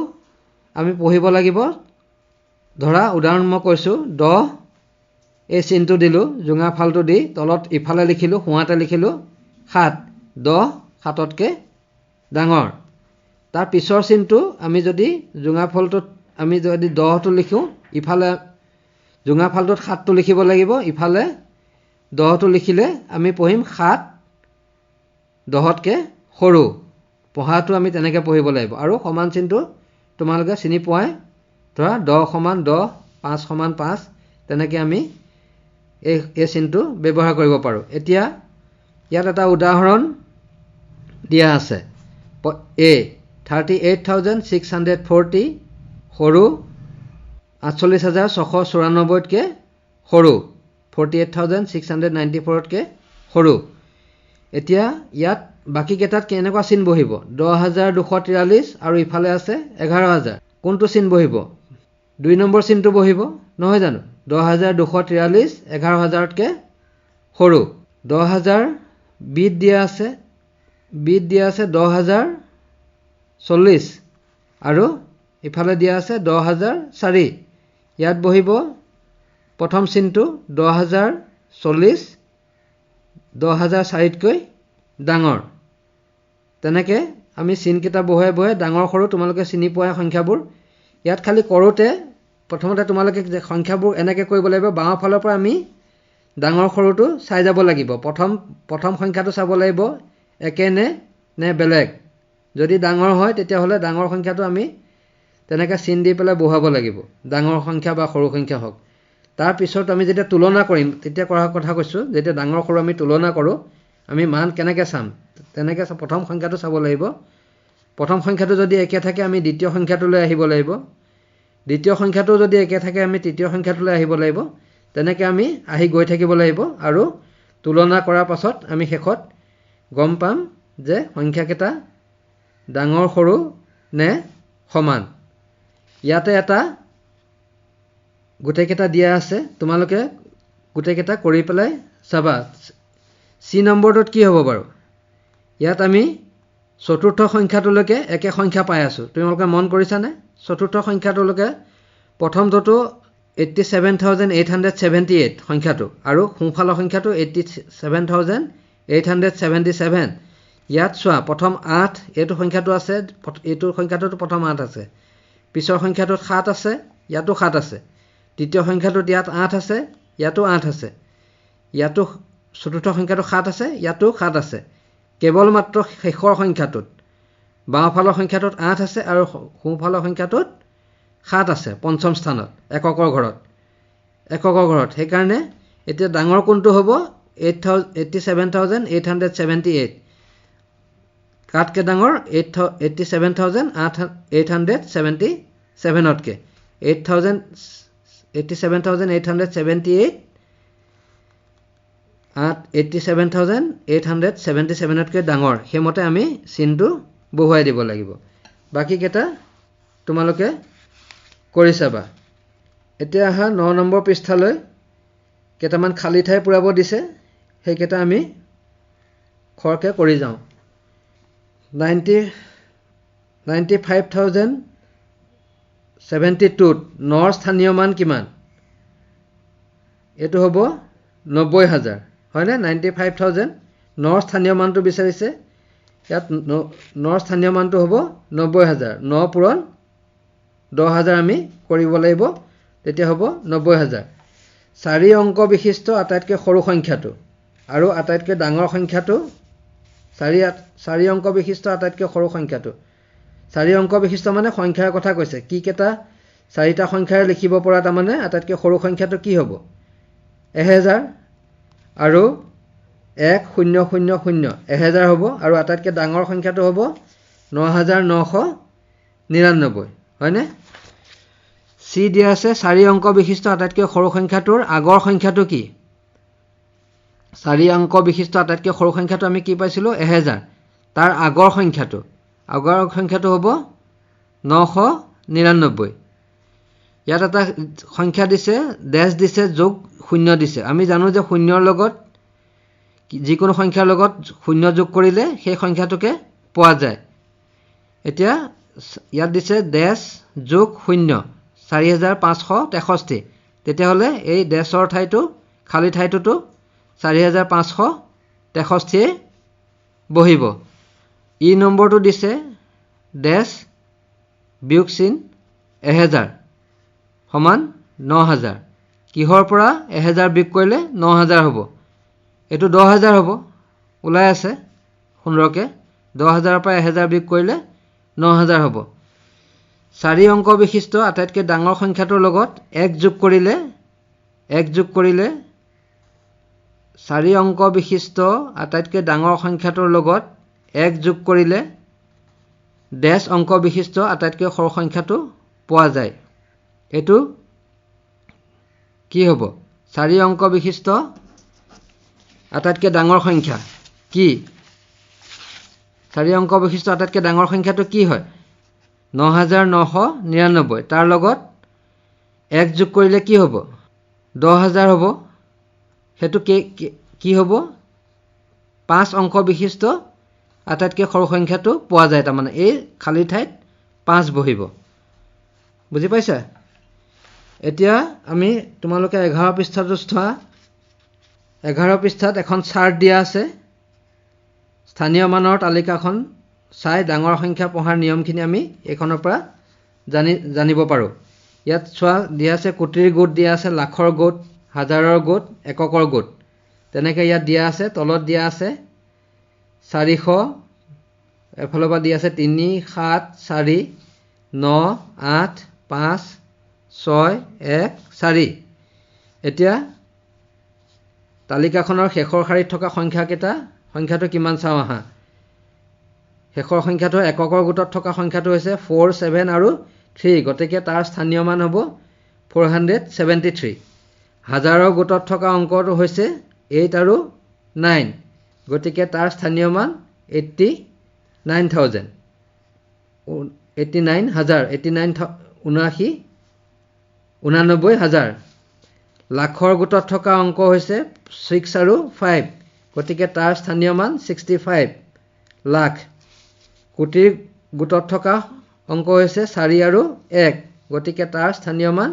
আমি পঢ়িব লাগিব। ধৰা উদাহৰণ মই কৈছোঁ 10, এই চিনটো দিলোঁ জোঙা ফালটো দি, তলত ইফালে লিখিলোঁ, সোঁহাতে লিখিলোঁ 7, 10 7তকৈ ডাঙৰ। তাৰ পিছৰ চিনটো আমি যদি জোঙা ফালটোত আমি যদি 10টো লিখোঁ, ইফালে জোঙা ফালটোত 7টো লিখিব লাগিব, ইফালে 10টো লিখিলে আমি পঢ়িম 7 10তকৈ সৰু। পঢ়াটো আমি তেনেকৈ পঢ়িব লাগিব। আৰু সমান চিনটো তোমালোকে চিনি পোৱাই, ধৰা 10 = 10, 5 = 5, তেনেকৈ আমি এই চিনটো ব্যৱহাৰ কৰিব পাৰোঁ। এতিয়া ইয়াত এটা উদাহৰণ দিয়া আছে। এ 38,640 সৰু, 48,694তকৈ সৰু, 48,694তকৈ সৰু। এতিয়া ইয়াত বাকীকেইটাত কেনেকুৱা চিন বহিব? 10,243 আৰু ইফালে আছে 11,000। কোনটো চিন বহিব? 2 নম্বৰ চিনটো বহিব, নহয় জানো? 10,243 11,000তকৈ সৰু। 10,000 বিত দিয়া আছে 10,040 আৰু ইফালে দিয়া আছে 10,004। ইয়াত বহিব প্ৰথম চিনটো 10,040 10,004তকৈ ডাঙৰ। তেনেকৈ আমি চিনকেইটা বহুৱাই বহুৱাই ডাঙৰ সৰু তোমালোকে চিনি পোৱা সংখ্যাবোৰ। ইয়াত খালি কৰোঁতে প্ৰথমতে তোমালোকে সংখ্যাবোৰ এনেকৈ কৰিব লাগিব, বাওঁ ফালৰ পৰা আমি ডাঙৰ সৰুটো চাই যাব লাগিব। প্ৰথম সংখ্যাটো চাব লাগিব একে নে বেলেগ। যদি ডাঙৰ হয় তেতিয়াহ'লে ডাঙৰ সংখ্যাটো আমি তেনেকৈ চিন দি পেলাই বহুৱাব লাগিব, ডাঙৰ সংখ্যা বা সৰু সংখ্যা হওক। তাৰপিছত আমি যেতিয়া তুলনা কৰিম, তেতিয়া কৰা কথা কৈছোঁ, যেতিয়া ডাঙৰ সৰু আমি তুলনা কৰোঁ, আমি মান কেনেকৈ চাম? তেনেকৈ প্ৰথম সংখ্যাটো চাব লাগিব। প্ৰথম সংখ্যাটো যদি একে থাকে আমি দ্বিতীয় সংখ্যাটোলৈ আহিব লাগিব, দ্বিতীয় সংখ্যাটো যদি একে থাকে আমি তৃতীয় সংখ্যাটোলৈ আহিব লাগিব। তেনেকৈ আমি আহি গৈ থাকিব লাগিব, আৰু তুলনা কৰাৰ পাছত আমি শেষত গম পাম যে সংখ্যাকেইটা ডাঙৰ সৰু নে সমান। ইয়াতে এটা গোটেইকেইটা দিয়া আছে, তোমালোকে গোটেইকেইটা কৰি পেলাই চাবা। চি নম্বৰটোত কি হ'ব বাৰু? ইয়াত আমি চতুৰ্থ সংখ্যাটোলৈকে একে সংখ্যা পাই আছোঁ। তোমালোকে মন কৰিছানে? চতুৰ্থ সংখ্যাটোলৈকে প্ৰথমটোতো 87,878 সংখ্যাটো, আৰু সোঁফালৰ সংখ্যাটো 87,877। ইয়াত চোৱা, প্ৰথম 8 এইটো সংখ্যাটো আছে, এইটো সংখ্যাটোতো প্ৰথম 8 আছে, পিছৰ সংখ্যাটোত 7 আছে, ইয়াতো 7 আছে, তৃতীয় সংখ্যাটোত ইয়াত 8 আছে, ইয়াতো 8 আছে, ইয়াতো চতুৰ্থ সংখ্যাটো 7 আছে, ইয়াতো 7 আছে, কেৱল মাত্ৰ শেষৰ সংখ্যাটোত বাওঁফালৰ সংখ্যাটোত 8 আছে আৰু সোঁফালৰ সংখ্যাটোত 7 আছে পঞ্চম স্থানত এককৰ ঘৰত সেইকাৰণে এতিয়া ডাঙৰ কোনটো হ'ব 87,878 কাটকে ডাঙৰ 87,877তকৈ 87,878 87,877তকৈ ডাঙৰ সেইমতে আমি চিনটো বহুৱাই দিব লাগিব বাকি কেইটা তোমালোকে কৰি চাবা এতিয়া আহা 9 নম্বৰ পৃষ্ঠালৈ কেইটামান খালী ঠাই পুৰাব দিছে সেইকেইটা আমি খৰকে কৰি যাওঁ 95,072 নৰ স্থানীয় মান কিমান এইটো হ'ব 90,000 হয়নে 95,000 নৰ স্থানীয় মানটো বিচাৰিছে ইয়াত নৰ স্থানীয় মানটো হ'ব 90,000 9 পূৰণ 10,000 আমি কৰিব লাগিব তেতিয়া হ'ব 90,000 4 অংক বিশিষ্ট আটাইতকৈ সৰু সংখ্যাটো আৰু আটাইতকৈ ডাঙৰ সংখ্যাটো 4 অংক বিশিষ্ট আটাইতকৈ সৰু সংখ্যাটো 4 অংক বিশিষ্ট মানে সংখ্যাৰ কথা কৈছে কি কেইটা 4টা সংখ্যাৰে লিখিব পৰা তাৰমানে আটাইতকৈ সৰু সংখ্যাটো কি হ'ব 1000 আৰু 1000 1000 হ'ব আৰু আটাইতকৈ ডাঙৰ সংখ্যাটো হ'ব 9,999 হয়নে চি দিয়া আছে 4 অংক বিশিষ্ট আটাইতকৈ সৰু সংখ্যাটোৰ আগৰ সংখ্যাটো কি 4 অংক বিশিষ্ট আটাইতকৈ সৰু সংখ্যাটো আমি কি পাইছিলোঁ 1000 তাৰ আগৰ সংখ্যাটো হ'ব 999 ইয়াত এটা সংখ্যা দিছে ডেশ দিছে যোগ শূন্য দিছে আমি জানো যে শূন্যৰ লগত যিকোনো সংখ্যাৰ লগত শূন্য যোগ কৰিলে সেই সংখ্যাটোকে পোৱা যায় এতিয়া ইয়াত দিছে ডেশ যোগ শূন্য 4,563 তেতিয়াহ'লে এই ডেশৰ ঠাইটো খালী ঠাইটোতো 4,563 বহিব ই নম্বৰটো দিছে ডেশ বিয়োগ চিন 1000 সমান 9,000 কিহৰ পৰা 1000 বিয়োগ কৰিলে 9,000 হ'ব এইটো 10,000 হ'ব ওলাই আছে সুন্দৰকে 10,000ৰ পৰা 1000 বিয়োগ কৰিলে 9,000 হ'ব 4 অংক বিশিষ্ট আটাইতকৈ ডাঙৰ সংখ্যাটোৰ লগত 1 যোগ কৰিলে 4 অংক বিশিষ্ট আটাইতকৈ ডাঙৰ সংখ্যাটোৰ লগত 1 যোগ কৰিলে ডেশ অংক বিশিষ্ট আটাইতকৈ সৰু সংখ্যাটো পোৱা যায় এইটো কি হ'ব 4 অংক বিশিষ্ট আটাইতকৈ ডাঙৰ সংখ্যা কি 4 অংক বিশিষ্ট আটাইতকৈ ডাঙৰ সংখ্যাটো কি হয় 9,999 তাৰ লগত 1 যোগ কৰিলে কি হ'ব 10,000 হ'ব হেতু কি হ'ব 5 অংক বিশিষ্ট আটাইতকৈ সৰু সংখ্যাটো পোৱা যায় তাৰমানে এই খালী ঠাইত 5 বহিব বুজি পাইছা এতিয়া আমি তোমালোকে 11 পৃষ্ঠাটো চোৱা 11 পৃষ্ঠাত এখন চাৰ্ট দিয়া আছে স্থানীয় মানৰ তালিকাখন চাই ডাঙৰ সংখ্যা পঢ়াৰ নিয়মখিনি আমি এইখনৰ পৰা জানিব পাৰোঁ ইয়াত চোৱা দিয়া আছে কোটিৰ গোট দিয়া আছে লাখৰ গোট হাজাৰৰ গোট এককৰ গোট তেনেকৈ ইয়াত দিয়া আছে তলত দিয়া আছে 400 এফালৰ পৰা দিয়া আছে 3 7 4 9 8 5 6 1 4 এতিয়া তালিকাখনৰ শেষৰ শাৰীত থকা সংখ্যাটো কিমান চাওঁ আহা শেষৰ সংখ্যাটো এককৰ গোটত থকা সংখ্যাটো হৈছে 4 7 আৰু 3 গতিকে তাৰ স্থানীয় মান হ'ব 473 হাজাৰৰ গোটত থকা অংকটো হৈছে 8 আৰু 9 গতিকে তাৰ স্থানীয় মান 89,000 89,000 লাখৰ গোটত থকা অংক হৈছে 6 আৰু 5 গতিকে তাৰ স্থানীয় মান 65 লাখ কোটিৰ গোটত থকা অংক হৈছে 4 আৰু 1 গতিকে তাৰ স্থানীয় মান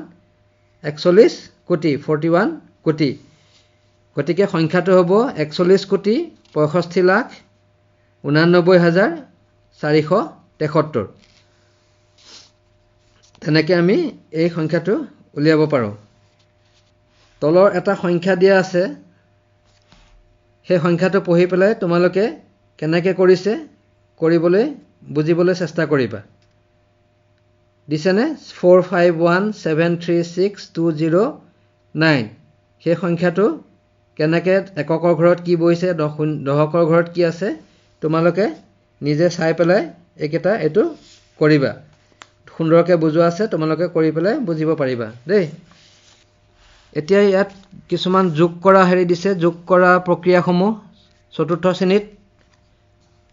41 কোটি 41 কোটি গতিকে সংখ্যাটো হ'ব 41 কোটি 65 লাখ 89,473 তেনেকৈ আমি এই সংখ্যাটো উলিয়াব পাৰোঁ তলৰ এটা সংখ্যা দিয়া আছে সেই সংখ্যাটো পঢ়ি পেলাই তোমালোকে কেনেকৈ কৰিছে কৰিবলৈ বুজিবলৈ চেষ্টা কৰিবা। দিছেনে 4517362009 সেই সংখ্যাটো কেনেকৈ এককৰ ঘৰত কি বহিছে দশকৰ ঘৰত কি আছে তোমালোকে নিজে চাই পেলাই এইটো কৰিবা। সুন্দৰকৈ বুজোৱা আছে, তোমালোকে কৰি পেলাই বুজিব পাৰিবা দেই। এতিয়া ইয়াত কিছুমান যোগ কৰা দিছে, যোগ কৰা প্ৰক্ৰিয়াসমূহ। চতুৰ্থ শ্ৰেণীত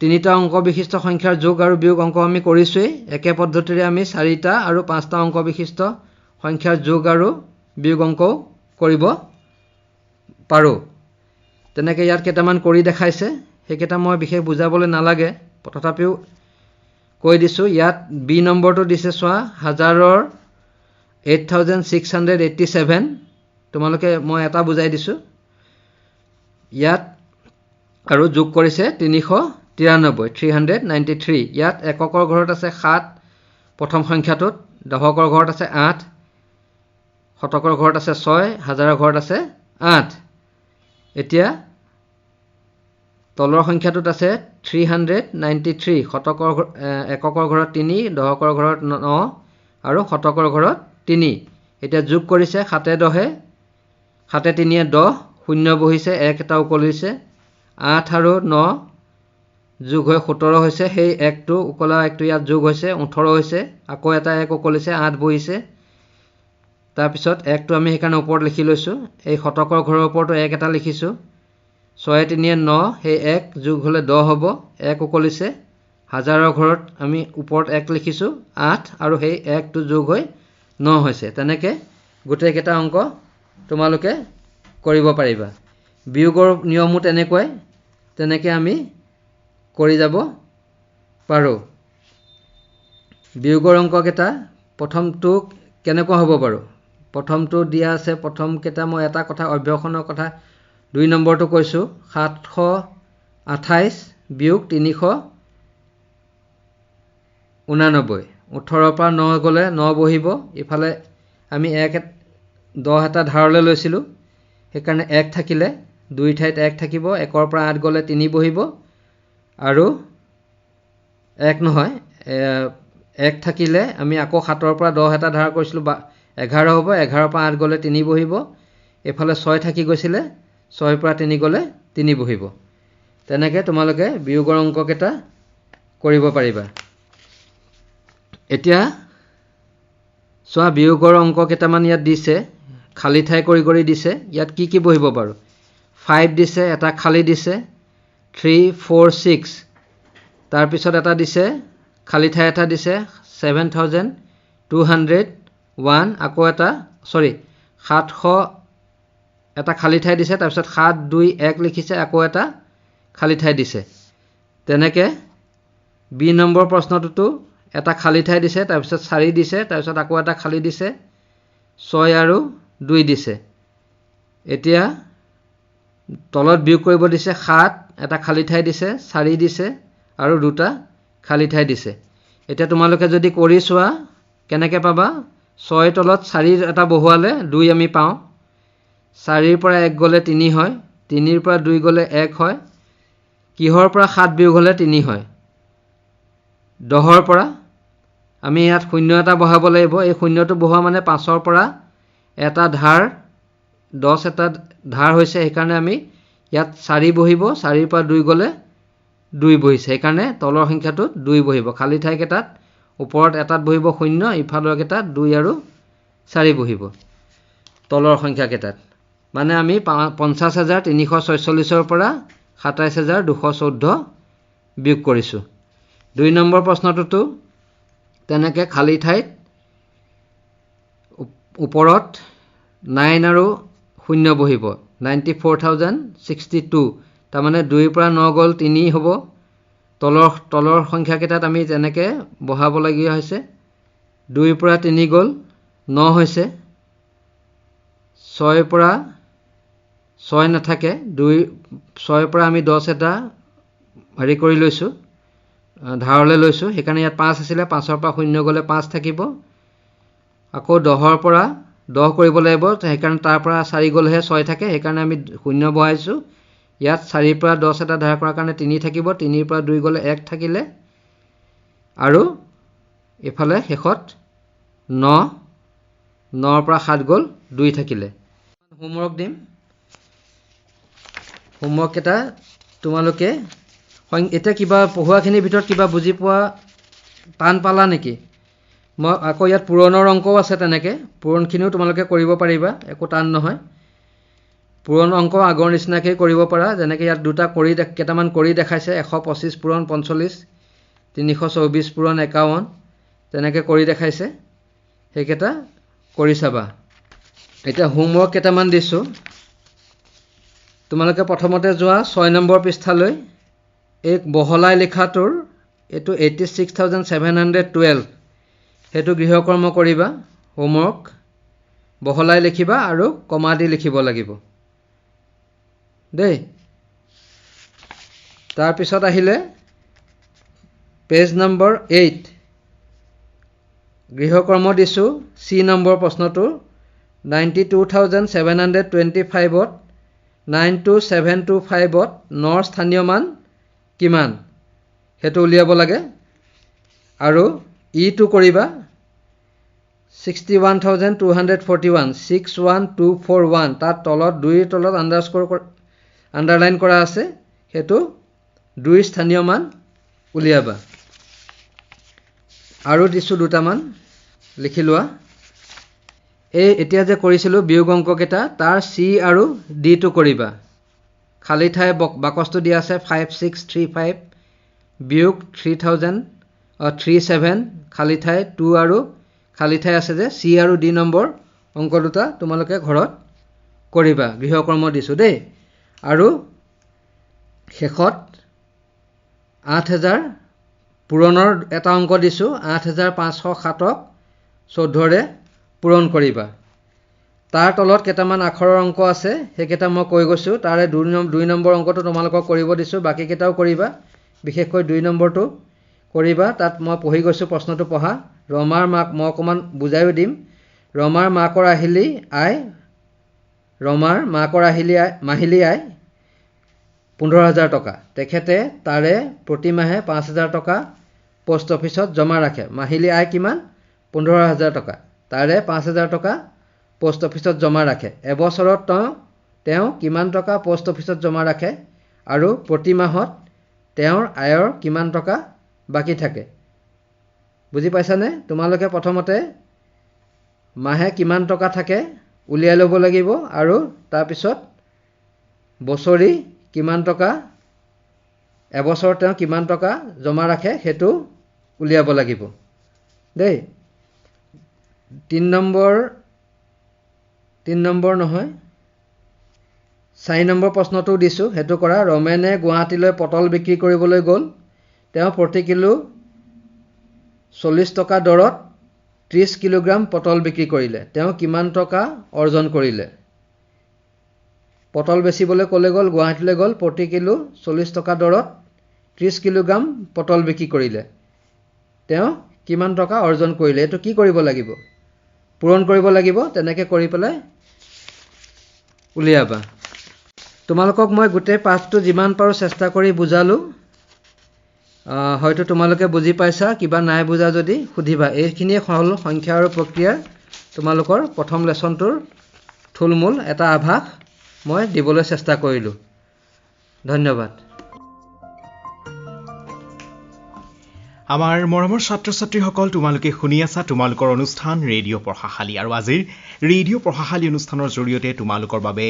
3টা অংক বিশিষ্ট সংখ্যাৰ যোগ আৰু বিয়োগ অংক আমি কৰিছোৱেই। একে পদ্ধতিৰে আমি 4টা আৰু 5টা অংক বিশিষ্ট সংখ্যাৰ যোগ আৰু বিয়োগ অংকও কৰিব পাৰোঁ। তেনেকৈ ইয়াত কেইটামান কৰি দেখাইছে, সেইকেইটা মই বিশেষ বুজাবলৈ নালাগে, তথাপিও কৈ দিছোঁ। ইয়াত বি নম্বৰটো দিছে চোৱা, 8687। তোমালোকে মই এটা বুজাই দিছোঁ। ইয়াত আৰু যোগ কৰিছে 393। ইয়াত এককৰ ঘৰত আছে 7 প্ৰথম সংখ্যাটোত, দশকৰ ঘৰত আছে 8, শতকৰ ঘৰত আছে 6, হাজাৰৰ ঘৰত আছে 8। এতিয়া তলৰ সংখ্যাটোত আছে 393, এককৰ ঘৰত 3, দশকৰ ঘৰত 9 আৰু শতকৰ ঘৰত 3। এতিয়া যোগ কৰিছে 7 10, 7 3 10, 0 বহিছে, 1 এটা উকলিছে, 8 আৰু 9 যোগ হৈ 17 হৈছে, সেই 1টো উকলা 1টো ইয়াত যোগ হৈছে 18 হৈছে, আকৌ এটা 1 উকলিছে, 8 বহিছে। তাৰপিছত 1টো আমি সেইকাৰণে ওপৰত লিখি লৈছোঁ, এই শতকৰ ঘৰৰ ওপৰতো 1 এটা লিখিছোঁ, 6 3 9, সেই 1 যোগ হ'লে 10 হ'ব, 1 উকলিছে, হাজাৰৰ ঘৰত আমি ওপৰত 1 লিখিছোঁ 8 আৰু সেই 1টো যোগ হৈ 9 হৈছে। তেনেকৈ গোটেইকেইটা অংক তোমালোকে কৰিব পাৰিবা। বিয়োগৰ নিয়মো তেনেকৈ আমি কৰি যাব পাৰোঁ। বিয়োগৰ অংককেইটা প্ৰথমটো কেনেকুৱা হ'ব বাৰু? প্ৰথমটো দিয়া আছে, প্ৰথমকেইটা মই এটা কথা অভ্যাসনৰ কথা 2 নম্বৰটো কৈছোঁ, 728 বিয়োগ 389। 18ৰ পৰা 9 গ'লে 9 বহিব, ইফালে আমি 10 এটা ধাৰলৈ লৈছিলোঁ, সেইকাৰণে 1 থাকিলে 2 ঠাইত 1 থাকিব, 1ৰ পৰা 8 গ'লে 3 বহিব, আৰু 1 নহয় 1 থাকিলে আমি আকৌ 7ৰ পৰা 10 এটা ধাৰ কৰিছিলোঁ, 11 হ'ব, 11ৰ পৰা 8 গ'লে 3 বহিব, এইফালে 6 থাকি গৈছিলে, 6ৰ পৰা 3 গ'লে 3 বহিব। তেনেকৈ তোমালোকে বিয়োগৰ অংককেইটা কৰিব পাৰিবা। এতিয়া চোৱা, বিয়োগৰ অংক কেইটামান ইয়াত দিছে, খালী ঠাই কৰি দিছে। ইয়াত কি বহিব বাৰু? 5 দিছে, এটা খালী দিছে, 3 4 6, তাৰপিছত এটা দিছে খালী ঠাই এটা দিছে 7201, আকৌ এটা 700 এটা খালী ঠাই দিছে, তাৰপিছত 7 2 1 লিখিছে, আকৌ এটা খালী ঠাই দিছে। তেনেকৈ বি নম্বৰ প্ৰশ্নটোতো এটা খালী ঠাই দিছে, তাৰপিছত 4 দিছে, তাৰপিছত আকৌ এটা খালী দিছে, 6 আৰু 2 দিছে। এতিয়া তলত বিয়োগ কৰিব দিছে, 7 এটা খালী ঠাই দিছে, 4 দিছে আৰু 2টা খালী ঠাই দিছে। এতিয়া তোমালোকে যদি কৰি চোৱা কেনেকৈ পাবা? 6 তলত 4 এটা বহুৱালে 2 আমি পাওঁ, 4ৰ পৰা 1 গ'লে 3 হয়, 3ৰ পৰা 2 গ'লে 1 হয়, কিহৰ পৰা 7 বিয়োগ হ'লে 3 হয়? 10ৰ পৰা। আমি ইয়াত 0 এটা বহাব লাগিব, এই 0টো বহোৱা মানে 5ৰ পৰা এটা ধাৰ 10 এটা ধাৰ হৈছে, সেইকাৰণে আমি ইয়াত 4 বহিব, 4ৰ পৰা 2 গ'লে 2 বহিছে, সেইকাৰণে তলৰ সংখ্যাটোত 2 বহিব। খালী ঠাইকেইটাত ওপৰত এটাত বহিব 0, ইফালৰ কেইটাত 2 আৰু 4 বহিব তলৰ সংখ্যাকেইটাত। মানে আমি 50,346ৰ পৰা 27,214 বিয়োগ কৰিছোঁ। 2 নম্বৰ প্ৰশ্নটোতো তেনেকৈ খালী ঠাইত ওপৰত 9 আৰু 0 বহিব, 94,062, তাৰমানে 2ৰ পৰা 9 গ'ল 3 হ'ব। তলৰ সংখ্যাকেইটাত আমি তেনেকৈ বহাবলগীয়া হৈছে, 2ৰ পৰা 3 গ'ল 9 হৈছে, 6ৰ পৰা 6 নাথাকে, 6ৰ পৰা আমি 10 এটা কৰি লৈছোঁ, ধাৰলৈ লৈছোঁ, সেইকাৰণে ইয়াত 5 আছিলে, 5ৰ পৰা 0 গ'লে 5 থাকিব, আকৌ 10ৰ পৰা 10 কৰিব লাগিব, সেইকাৰণে তাৰ পৰা 4 গ'লেহে 6 থাকে, সেইকাৰণে আমি 0 বহাইছোঁ, ইয়াত 4 পৰা 10 এটা ধাৰ কৰাৰ কাৰণে 3 থাকিব, 3 পৰা 2 গ'লে 1 থাকিলে, আৰু এফালে শেষত 9, 9 পৰা 7 গ'ল 2 থাকিলে। হোমৱৰ্ক দিম। হোমৱৰ্ক এটা তোমালোকে এতিয়া কিবা পঢ়োৱাখিনিৰ ভিতৰত কিবা বুজি পোৱা টান পালা নেকি? মই আকৌ ইয়াত পূৰণৰ অংকও আছে, তেনেকৈ পূৰণখিনিও তোমালোকে কৰিব পাৰিবা, একো টান নহয়। পূৰণ অংক আগৰ নিচিনাকৈ কৰিব পাৰা, যেনেকৈ ইয়াত দুটা কেইটামান কৰি দেখাইছে, 125 পূৰণ 45, 324 পূৰণ 51, তেনেকৈ কৰি দেখাইছে, সেইকেইটা কৰি চাবা। এতিয়া হোমৱৰ্ক কেইটামান দিছোঁ, তোমালোকে প্ৰথমতে যোৱা 6 নম্বৰ পৃষ্ঠালৈ। এই বহলাই লিখাটোৰ এইটো 86,712, সেইটো গৃহকৰ্ম কৰিবা। হোমৱৰ্ক বহলাই লিখিবা আৰু কমা দি লিখিব লাগিব দেই। তাৰপিছত আহিলে পেজ নম্বৰ 8, গৃহকৰ্ম দিছোঁ চি নম্বৰ প্ৰশ্নটো। 92,725ত 92725ত 9ৰ স্থানীয় মান কিমান সেইটো উলিয়াব লাগে। আৰু ইটো কৰিবা 61,241, 61241, তাত তলত 2ৰ তলত আণ্ডাৰলাইন কৰা আছে, সেইটো 2ৰ স্থানীয় মান উলিয়াবা। আৰু দিছোঁ দুটামান, লিখি লোৱা। এতিয়া যে কৰিছিলোঁ বিয়োগ অংককেইটা, তাৰ চি আৰু ডিটো কৰিবা। খালী ঠাই বাকচটো দিয়া আছে 5635, বিয়োগ 3037, খালী ঠাই 2 আৰু খালী ঠাই আছে যে চি আৰু ডি নম্বৰ অংক দুটা তোমালোকে ঘৰত কৰিবা। গৃহকৰ্ম দিছোঁ দেই। আৰু শেষত 8,000 পূৰণৰ এটা অংক দিছোঁ, 8,507ক 14ৰে পূৰণ কৰিবা। তাৰ তলত কেইটামান আখৰৰ অংক আছে, সেইকেইটা মই কৈ গৈছোঁ। তাৰে 2 নম্বৰ অংকটো তোমালোকক কৰিব দিছোঁ, বাকীকেইটাও কৰিবা, বিশেষকৈ 2 নম্বৰটো কৰিবা। তাত মই পঢ়ি গৈছোঁ, প্ৰশ্নটো পঢ়া। ৰমাৰ মাক, মই অকণমান বুজাইও দিম। ৰমাৰ মাকৰ আহিলি আয়, ৰমাৰ মাকৰ আহিলি আয়, মাহিলী আয় 15,000 টকা। তেখেতে তাৰে প্ৰতিমাহে 5,000 টকা পোষ্ট অফিচত জমা ৰাখে। মাহিলী আয় কিমান? 15,000 টকা। তাৰে 5,000 টকা পোষ্ট অফিচত জমা ৰাখে। এবছৰত তেওঁ কিমান টকা পোষ্ট অফিচত জমা ৰাখে আৰু প্ৰতি মাহত তেওঁৰ আয়ৰ কিমান টকা বাকী থাকে? বুজি পাইছানে? তোমালোকে প্ৰথমতে মাহে কিমান টকা থাকে উলিয়াই ল'ব লাগিব, আৰু তাৰপিছত বছৰি কিমান টকা, এবছৰত তেওঁ কিমান টকা জমা ৰাখে সেইটো উলিয়াব লাগিব দেই। 3 নম্বৰ নহয়, 4 নম্বৰ প্ৰশ্নটো দিছোঁ, সেইটো কৰা। ৰমেনে গুৱাহাটীলৈ পটল বিক্ৰী কৰিবলৈ গ'ল। তেওঁ প্ৰতি কিলো 40 টকা দৰত 30 কিলোগ্ৰাম পটল বিক্ৰী কৰিলে। তেওঁ কিমান টকা অৰ্জন কৰিলে? পটল বেচিবলৈ ক'লৈ গ'ল? গুৱাহাটীলৈ গ'ল। প্ৰতি কিলো 40 টকা দৰত 30 কিলোগ্ৰাম পটল বিক্ৰী কৰিলে। তেওঁ কিমান টকা অৰ্জন কৰিলে? এইটো কি কৰিব লাগিব? পূৰণ কৰিব লাগিব। তেনেকৈ কৰি পেলাই উলিয়াবা। তোমালোকক মই গোটেই পাঠটো যিমান পাৰোঁ চেষ্টা কৰি বুজালোঁ। হয়তো তোমালোকে বুজি পাইছা, কিবা নাই বুজা যদি সুধিবা। এইখিনিয়ে হ'ল সংখ্যা আৰু প্ৰক্ৰিয়াৰ তোমালোকৰ প্ৰথম লেচনটোৰ থুলমূল এটা আভাস মই দিবলৈ চেষ্টা কৰিলোঁ। ধন্যবাদ। আমাৰ মৰমৰ ছাত্ৰ ছাত্ৰীসকল, তোমালোকে শুনি আছা তোমালোকৰ অনুষ্ঠান ৰেডিঅ' পঢ়াশালী। আৰু আজিৰ ৰেডিঅ' পঢ়াশালী অনুষ্ঠানৰ জৰিয়তে তোমালোকৰ বাবে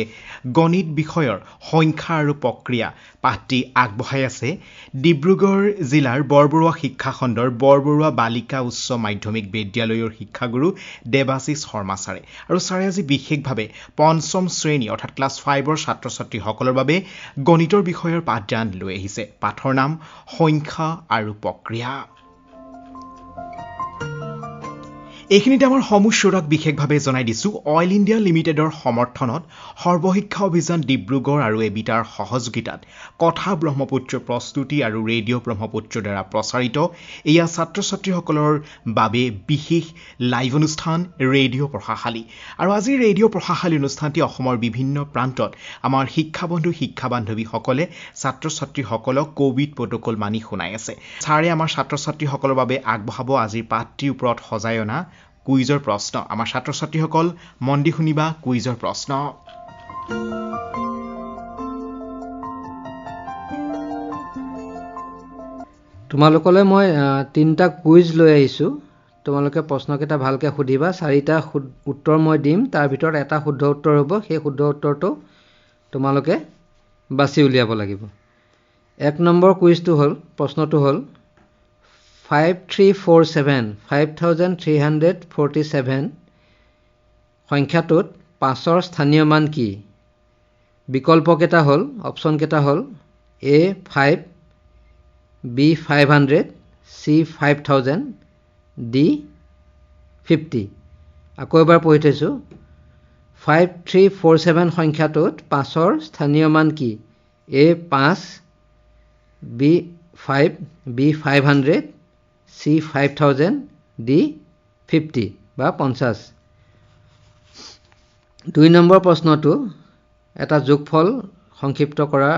গণিত বিষয়ৰ সংখ্যা আৰু প্ৰক্ৰিয়া পাঠটি আগবঢ়াই আছে ডিব্ৰুগড় জিলাৰ বৰবৰুৱা শিক্ষাখণ্ডৰ বৰবৰুৱা বালিকা উচ্চ মাধ্যমিক বিদ্যালয়ৰ শিক্ষাগুৰু দেৱাশীষ শৰ্মা ছাৰে। আৰু ছাৰে আজি বিশেষভাৱে 5ম শ্ৰেণী অৰ্থাৎ ক্লাছ 5ৰ ছাত্ৰ ছাত্ৰীসকলৰ বাবে গণিতৰ বিষয়ৰ পাঠদান লৈ আহিছে। পাঠৰ নাম সংখ্যা আৰু প্ৰক্ৰিয়া। এইখিনিতে আমাৰ সমুশ্বৰক বিশেষভাৱে জনাই দিছো অইল ইণ্ডিয়া লিমিটেডৰ সমৰ্থনত সৰ্বশিক্ষা অভিযান ডিব্ৰুগড় আৰু এবিটাৰ সহযোগিতাত কথা ব্ৰহ্মপুত্ৰ প্ৰস্তুতি আৰু ৰেডিঅ' ব্ৰহ্মপুত্ৰৰ দ্বাৰা প্ৰচাৰিত এয়া ছাত্ৰ ছাত্ৰীসকলৰ বাবে বিশেষ লাইভ অনুষ্ঠান ৰেডিঅ' পঢ়াশালী আৰু আজি ৰেডিঅ' পঢ়াশালী অনুষ্ঠানটি অসমৰ বিভিন্ন প্ৰান্তত আমাৰ শিক্ষাবন্ধু শিক্ষা বান্ধৱীসকলে ছাত্ৰ ছাত্ৰীসকলক কোভিড প্ৰট'কল মানি শুনাই আছে ছাৰে আমাৰ ছাত্ৰ ছাত্ৰীসকলৰ বাবে আগবঢ়াব আজিৰ পাঠটিৰ ওপৰত সজাই অনা কুইজৰ প্ৰশ্ন আমাৰ ছাত্ৰ ছাত্ৰীসকল মন দি শুনিবা কুইজৰ প্ৰশ্ন তোমালোকলৈ মই 3টা কুইজ লৈ আহিছোঁ তোমালোকে প্ৰশ্নকেইটা ভালকৈ সুধিবা 4টা উত্তৰ মই দিম তাৰ ভিতৰত এটা শুদ্ধ উত্তৰ হ'ব সেই শুদ্ধ উত্তৰটো তোমালোকে বাছি উলিয়াব লাগিব 1 নম্বৰ কুইজটো হ'ল প্ৰশ্নটো হ'ল 5347 সংখ্যাটোত 5ৰ স্থানীয় মান কি বিকল্পকেইটা হ'ল অপশ্যনকেইটা হ'ল A5 B500 C5000 D50 আকৌ এবাৰ পঢ়ি থৈছোঁ 5347 সংখ্যাটোত 5ৰ স্থানীয় মান কি A5 B5 B500 C5000 D50 বা 50 2 নম্বৰ প্ৰশ্নটো এটা যোগফল সংক্ষিপ্ত কৰা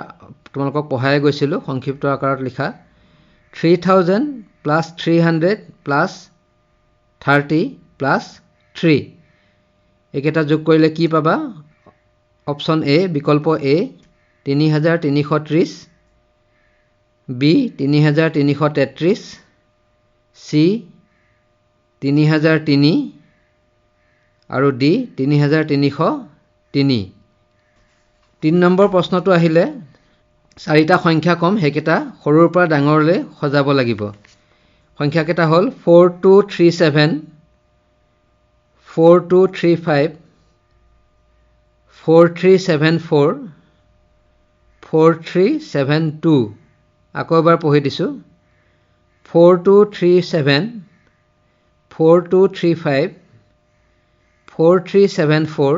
তোমালোকক পঢ়াই গৈছিলোঁ সংক্ষিপ্ত আকাৰত লিখা 3000 plus 300 plus 30 plus 3 একেটা যোগ কৰিলে কি পাবা অপশ্যন A বিকল্প A 3330 B 3333 C 3003 আৰু D 3303 3 নম্বৰ প্ৰশ্নটো আহিলে 4টা সংখ্যা কম হেকেটা সৰুৰ পৰা ডাঙৰলৈ সজাব লাগিব সংখ্যাকেইটা হ'ল 4237 4235 4374 4372 আকৌ এবাৰ পঢ়ি দিছোঁ 4237 4235 4374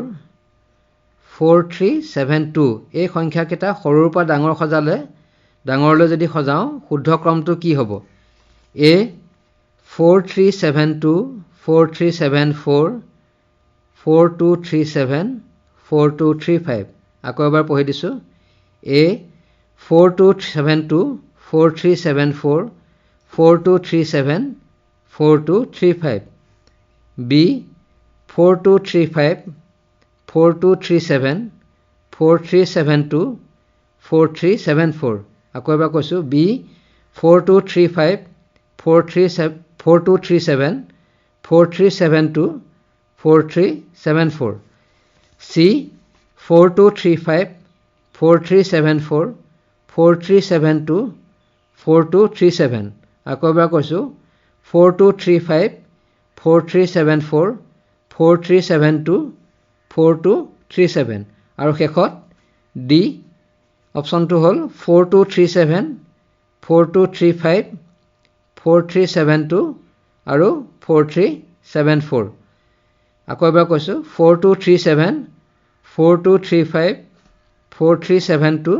4372 এই সংখ্যাকেইটা সৰুৰ পৰা ডাঙৰ সজালে ডাঙৰলৈ যদি সজাওঁ শুদ্ধ ক্ৰমটো কি হ'ব A 4372 4374 4237 4235 আকৌ এবাৰ পঢ়ি দিছোঁ A 4272 4374 4237 4235 B 4235 4237 4372 4374 আকৌ এবাৰ কৈছোঁ B 4235 4237 4372 4374 C 4235 4374 4372 4237 আকৌ এবাৰ কৈছোঁ 4235 4374 4372 4237 আৰু শেষত D অপশ্যনটো হ'ল 4237 4235 4372 আৰু 4374 আকৌ এবাৰ কৈছোঁ 4237 4235 4372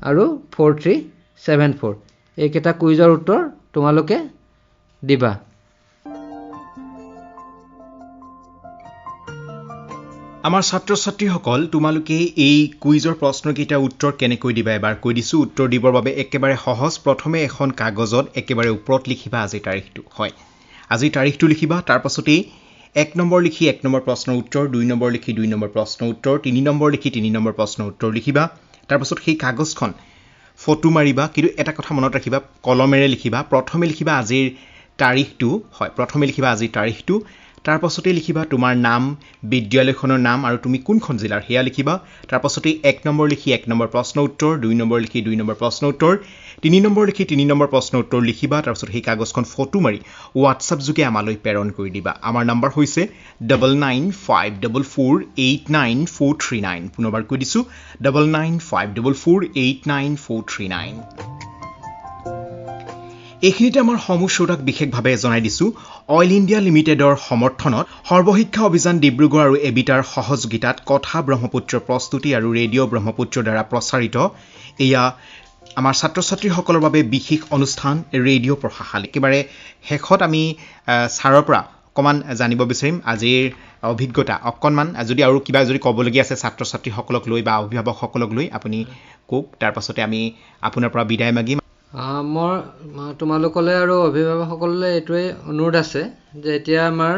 আৰু 4374 এইকেইটা কুইজৰ উত্তৰ তোমালোকে দিবা আমাৰ ছাত্ৰ ছাত্ৰীসকল তোমালোকে এই কুইজৰ প্ৰশ্নকেইটাৰ উত্তৰ কেনেকৈ দিবা এবাৰ কৈ দিছোঁ উত্তৰ দিবৰ বাবে একেবাৰে সহজ প্ৰথমে এখন কাগজত একেবাৰে ওপৰত লিখিবা আজিৰ তাৰিখটো হয় আজিৰ তাৰিখটো লিখিবা তাৰ পাছতেই 1 নম্বৰ লিখি 1 নম্বৰ প্ৰশ্নৰ উত্তৰ 2 নম্বৰ লিখি 2 নম্বৰ প্ৰশ্নৰ উত্তৰ 3 নম্বৰ লিখি 3 নম্বৰ প্ৰশ্নৰ উত্তৰ লিখিবা তাৰ পাছত সেই কাগজখন ফটো মাৰিবা কিন্তু এটা কথা মনত ৰাখিবা কলমেৰে লিখিবা প্ৰথমে লিখিবা আজিৰ তাৰিখটো হয় প্ৰথমে লিখিবা আজিৰ তাৰিখটো তাৰ পাছতে লিখিবা তোমাৰ নাম বিদ্যালয়খনৰ নাম আৰু তুমি কোনখন জিলাৰ হেয়া লিখিবা তাৰ পাছতে 1 নম্বৰ লিখি 1 নম্বৰ প্ৰশ্ন উত্তৰ 2 নম্বৰ লিখি 2 নম্বৰ প্ৰশ্ন উত্তৰ 3 নম্বৰ লিখি 3 নম্বৰ প্ৰশ্ন উত্তৰ লিখিবা তাৰ পাছত সেই কাগজখন ফটো মাৰি WhatsApp যোগে আমালৈ প্ৰেৰণ কৰি দিবা আমাৰ নম্বৰ হৈছে 9954489439 পুনৰবাৰ কৈ দিছো 9954489439 এইখিনিতে আমাৰ সমূহ শ্ৰোতাক বিশেষভাৱে জনাই দিছোঁ অইল ইণ্ডিয়া লিমিটেডৰ সমৰ্থনত সৰ্বশিক্ষা অভিযান ডিব্ৰুগড় আৰু এবিটাৰ সহযোগিতাত কথা ব্ৰহ্মপুত্ৰৰ প্ৰস্তুতি আৰু ৰেডিঅ' ব্ৰহ্মপুত্ৰৰ দ্বাৰা প্ৰচাৰিত এয়া আমাৰ ছাত্ৰ ছাত্ৰীসকলৰ বাবে বিশেষ অনুষ্ঠান ৰেডিঅ' পঢ়াশালী। একেবাৰে শেষত আমি ছাৰৰ পৰা অকণমান জানিব বিচাৰিম আজিৰ অভিজ্ঞতা অকণমান, যদি আৰু কিবা যদি ক'বলগীয়া আছে ছাত্ৰ ছাত্ৰীসকলক লৈ বা অভিভাৱকসকলক লৈ আপুনি কওক, তাৰ পাছতে আমি আপোনাৰ পৰা বিদায় মাগিম। মোৰ তোমালোকলৈ আৰু অভিভাৱকসকললৈ এইটোৱেই অনুৰোধ আছে যে এতিয়া আমাৰ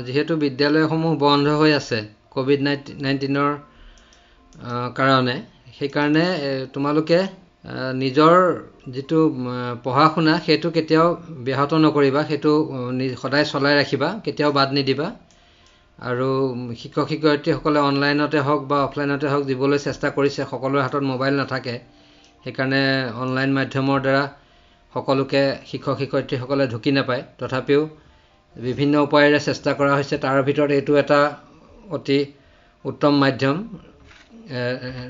যিহেতু বিদ্যালয়সমূহ বন্ধ হৈ আছে COVID-19 কাৰণে, সেইকাৰণে তোমালোকে নিজৰ যিটো পঢ়া শুনা সেইটো কেতিয়াও ব্যাহত নকৰিবা, সেইটো সদায় চলাই ৰাখিবা, কেতিয়াও বাদ নিদিবা। আৰু শিক্ষক শিক্ষয়িত্ৰীসকলে অনলাইনতে হওক বা অফলাইনতে হওক দিবলৈ চেষ্টা কৰিছে, সকলোৰে হাতত মোবাইল নাথাকে, সেইকাৰণে অনলাইন মাধ্যমৰ দ্বাৰা সকলোকে শিক্ষক শিক্ষয়িত্ৰীসকলে ঢুকি নাপায়, তথাপিও বিভিন্ন উপায়েৰে চেষ্টা কৰা হৈছে। তাৰ ভিতৰত এইটো এটা অতি উত্তম মাধ্যম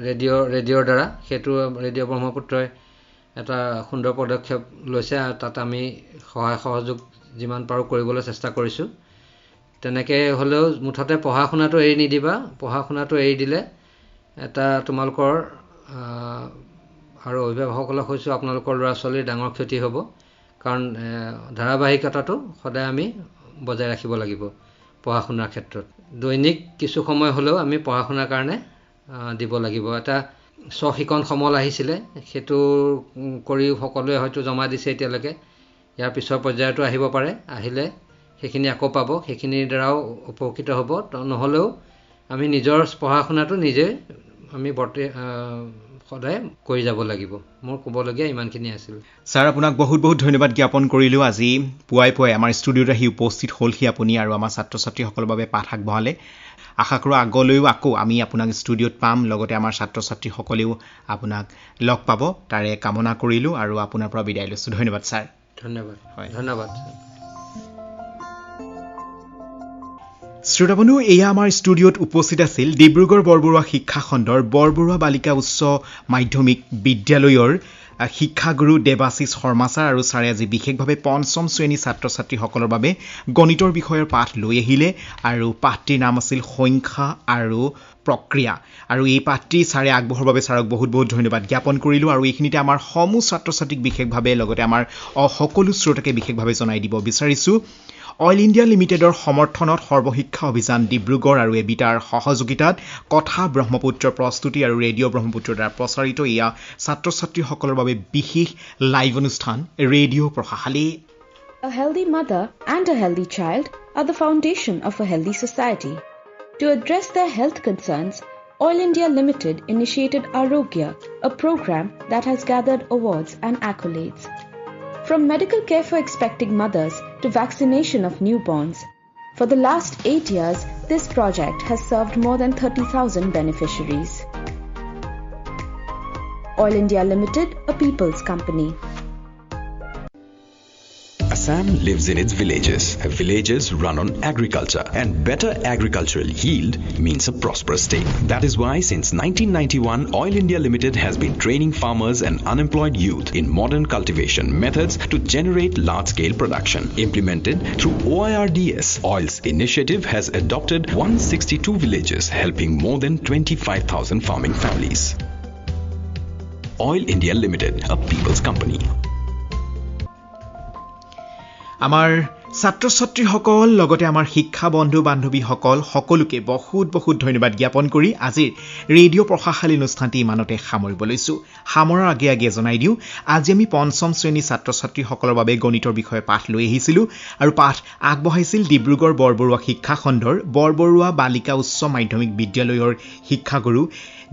ৰেডিঅ'ৰ দ্বাৰা, সেইটো ৰেডিঅ' ব্ৰহ্মপুত্ৰই এটা সুন্দৰ পদক্ষেপ লৈছে, আৰু তাত আমি সহায় সহযোগ যিমান পাৰোঁ কৰিবলৈ চেষ্টা কৰিছোঁ। তেনেকৈ হ'লেও মুঠতে পঢ়া শুনাটো এৰি নিদিবা, পঢ়া শুনাটো এৰি দিলে এটা তোমালোকৰ আৰু অভিভাৱকসকলক কৈছোঁ আপোনালোকৰ ল'ৰা ছোৱালীৰ ডাঙৰ ক্ষতি হ'ব, কাৰণ ধাৰাবাহিকতাটো সদায় আমি বজাই ৰাখিব লাগিব পঢ়া শুনাৰ ক্ষেত্ৰত। দৈনিক কিছু সময় হ'লেও আমি পঢ়া শুনাৰ কাৰণে দিব লাগিব। এটা স্বশিক্ষণ সমল আহিছিলে, সেইটো কৰি সকলোৱে হয়তো জমা দিছে এতিয়ালৈকে, ইয়াৰ পিছৰ পৰ্যায়তো আহিব পাৰে, আহিলে সেইখিনি আকৌ পাব, সেইখিনিৰ দ্বাৰাও উপকৃত হ'ব। নহ'লেও আমি নিজৰ পঢ়া শুনাটো নিজে আমি সদায় কৰি যাব লাগিব। মোৰ ক'বলগীয়া ইমানখিনি আছিল। ছাৰ, আপোনাক বহুত বহুত ধন্যবাদ জ্ঞাপন কৰিলোঁ। আজি পুৱাই পুৱাই আমাৰ ষ্টুডিঅ'ত আহি উপস্থিত হ'লহি আপুনি আৰু আমাৰ ছাত্ৰ ছাত্ৰীসকলৰ বাবে পাঠ আগবঢ়ালে। আশা কৰোঁ আগলৈও আকৌ আমি আপোনাক ষ্টুডিঅ'ত পাম, লগতে আমাৰ ছাত্ৰ ছাত্ৰীসকলেও আপোনাক লগ পাব, তাৰে কামনা কৰিলোঁ আৰু আপোনাৰ পৰা বিদায় লৈছোঁ। ধন্যবাদ ছাৰ। ধন্যবাদ। হয়, ধন্যবাদ। শ্ৰোতাবন্ধু, এয়া আমাৰ ষ্টুডিঅ'ত উপস্থিত আছিল ডিব্ৰুগড় বৰবৰুৱা শিক্ষা খণ্ডৰ বৰবৰুৱা বালিকা উচ্চ মাধ্যমিক বিদ্যালয়ৰ শিক্ষাগুৰু দেৱাশীষ শৰ্মা ছাৰ, আৰু ছাৰে আজি বিশেষভাৱে পঞ্চম শ্ৰেণীৰ ছাত্ৰ ছাত্ৰীসকলৰ বাবে গণিতৰ বিষয়ৰ পাঠ লৈ আহিলে, আৰু পাঠটিৰ নাম আছিল সংখ্যা আৰু প্ৰক্ৰিয়া, আৰু এই পাঠটি ছাৰে আগবঢ়োৱাৰ বাবে ছাৰক বহুত বহুত ধন্যবাদ জ্ঞাপন কৰিলোঁ। আৰু এইখিনিতে আমাৰ সমূহ ছাত্ৰ ছাত্ৰীক বিশেষভাৱে, লগতে আমাৰ সকলো শ্ৰোতাকে বিশেষভাৱে জনাই দিব বিচাৰিছোঁ, অইল ইণ্ডিয়া লিমিটেডৰ সমৰ্থনত সৰ্বশিক্ষা অভিযান ডিব্ৰুগড় আৰু এবিটাৰ সহযোগিতাত কথা ব্ৰহ্মপুত্ৰৰ প্ৰস্তুতি আৰু ৰেডিঅ' ব্ৰহ্মপুত্ৰৰ দ্বাৰা প্ৰচাৰিত এয়া ছাত্ৰ ছাত্ৰীসকলৰ বাবে বিশেষ লাইভ অনুষ্ঠান radio' পঢ়াশালী। A healthy mother and a healthy child are the foundation of a healthy society. To address their health concerns, Oil India Limited initiated Arogya, a program that has gathered awards and accolades. From medical care for expecting mothers to vaccination of newborns, for the last 8 years, this project has served more than 30,000 beneficiaries. Oil India Limited, a people's company. Assam lives in its villages. Villages run on agriculture, and better agricultural yield means a prosperous state. That is why since 1991, Oil India Limited has been training farmers and unemployed youth in modern cultivation methods to generate large-scale production. Implemented through OIRDS, Oil's initiative has adopted 162 villages, helping more than 25,000 farming families. Oil India Limited, a people's company. আমাৰ ছাত্ৰ ছাত্ৰীসকল, লগতে আমাৰ শিক্ষা বন্ধু বান্ধৱীসকল সকলোকে বহুত বহুত ধন্যবাদ জ্ঞাপন কৰি আজিৰ ৰেডিঅ' পঢ়াশালী অনুষ্ঠানটি ইমানতে সামৰিব লৈছোঁ। সামৰাৰ আগে আগে জনাই দিওঁ, আজি আমি পঞ্চম শ্ৰেণীৰ ছাত্ৰ ছাত্ৰীসকলৰ বাবে গণিতৰ বিষয়ে পাঠ লৈ আহিছিলোঁ, আৰু পাঠ আগবঢ়াইছিল ডিব্ৰুগড় বৰবৰুৱা শিক্ষা খণ্ডৰ বৰবৰুৱা বালিকা উচ্চ মাধ্যমিক বিদ্যালয়ৰ শিক্ষাগুৰু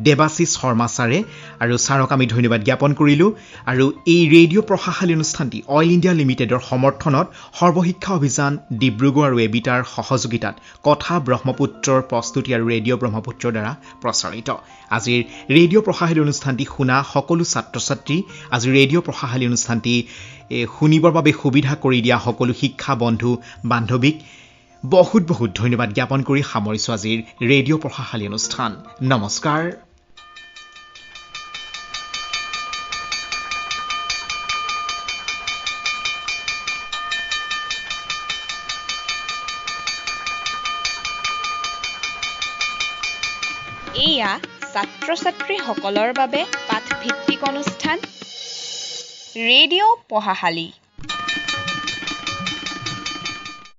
দেৱাশীষ শৰ্মা ছাৰে, আৰু ছাৰক আমি ধন্যবাদ জ্ঞাপন কৰিলোঁ। আৰু এই ৰেডিঅ' প্ৰশাসনী অনুষ্ঠানটি অইল ইণ্ডিয়া লিমিটেডৰ সমৰ্থনত সৰ্বশিক্ষা অভিযান ডিব্ৰুগড় আৰু এবিটাৰ সহযোগিতাত কথা ব্ৰহ্মপুত্ৰৰ প্ৰস্তুতি আৰু ৰেডিঅ' ব্ৰহ্মপুত্ৰৰ দ্বাৰা প্ৰচাৰিত। আজিৰ ৰেডিঅ' প্ৰশাসনী অনুষ্ঠানটি শুনা সকলো ছাত্ৰ ছাত্ৰী, আজিৰ ৰেডিঅ' প্ৰশাসনী অনুষ্ঠানটি শুনিবৰ বাবে সুবিধা কৰি দিয়া সকলো শিক্ষা বন্ধু বান্ধৱীক বহুত বহুত ধন্যবাদ জ্ঞাপন কৰি সামৰিছোঁ আজিৰ ৰেডিঅ' প্ৰশাসনী অনুষ্ঠান। নমস্কাৰ। এয়া ছাত্ৰ-ছাত্ৰীসকলৰ বাবে পাঠভিত্তিক অনুষ্ঠান ৰেডিঅ' পঢ়াশালী।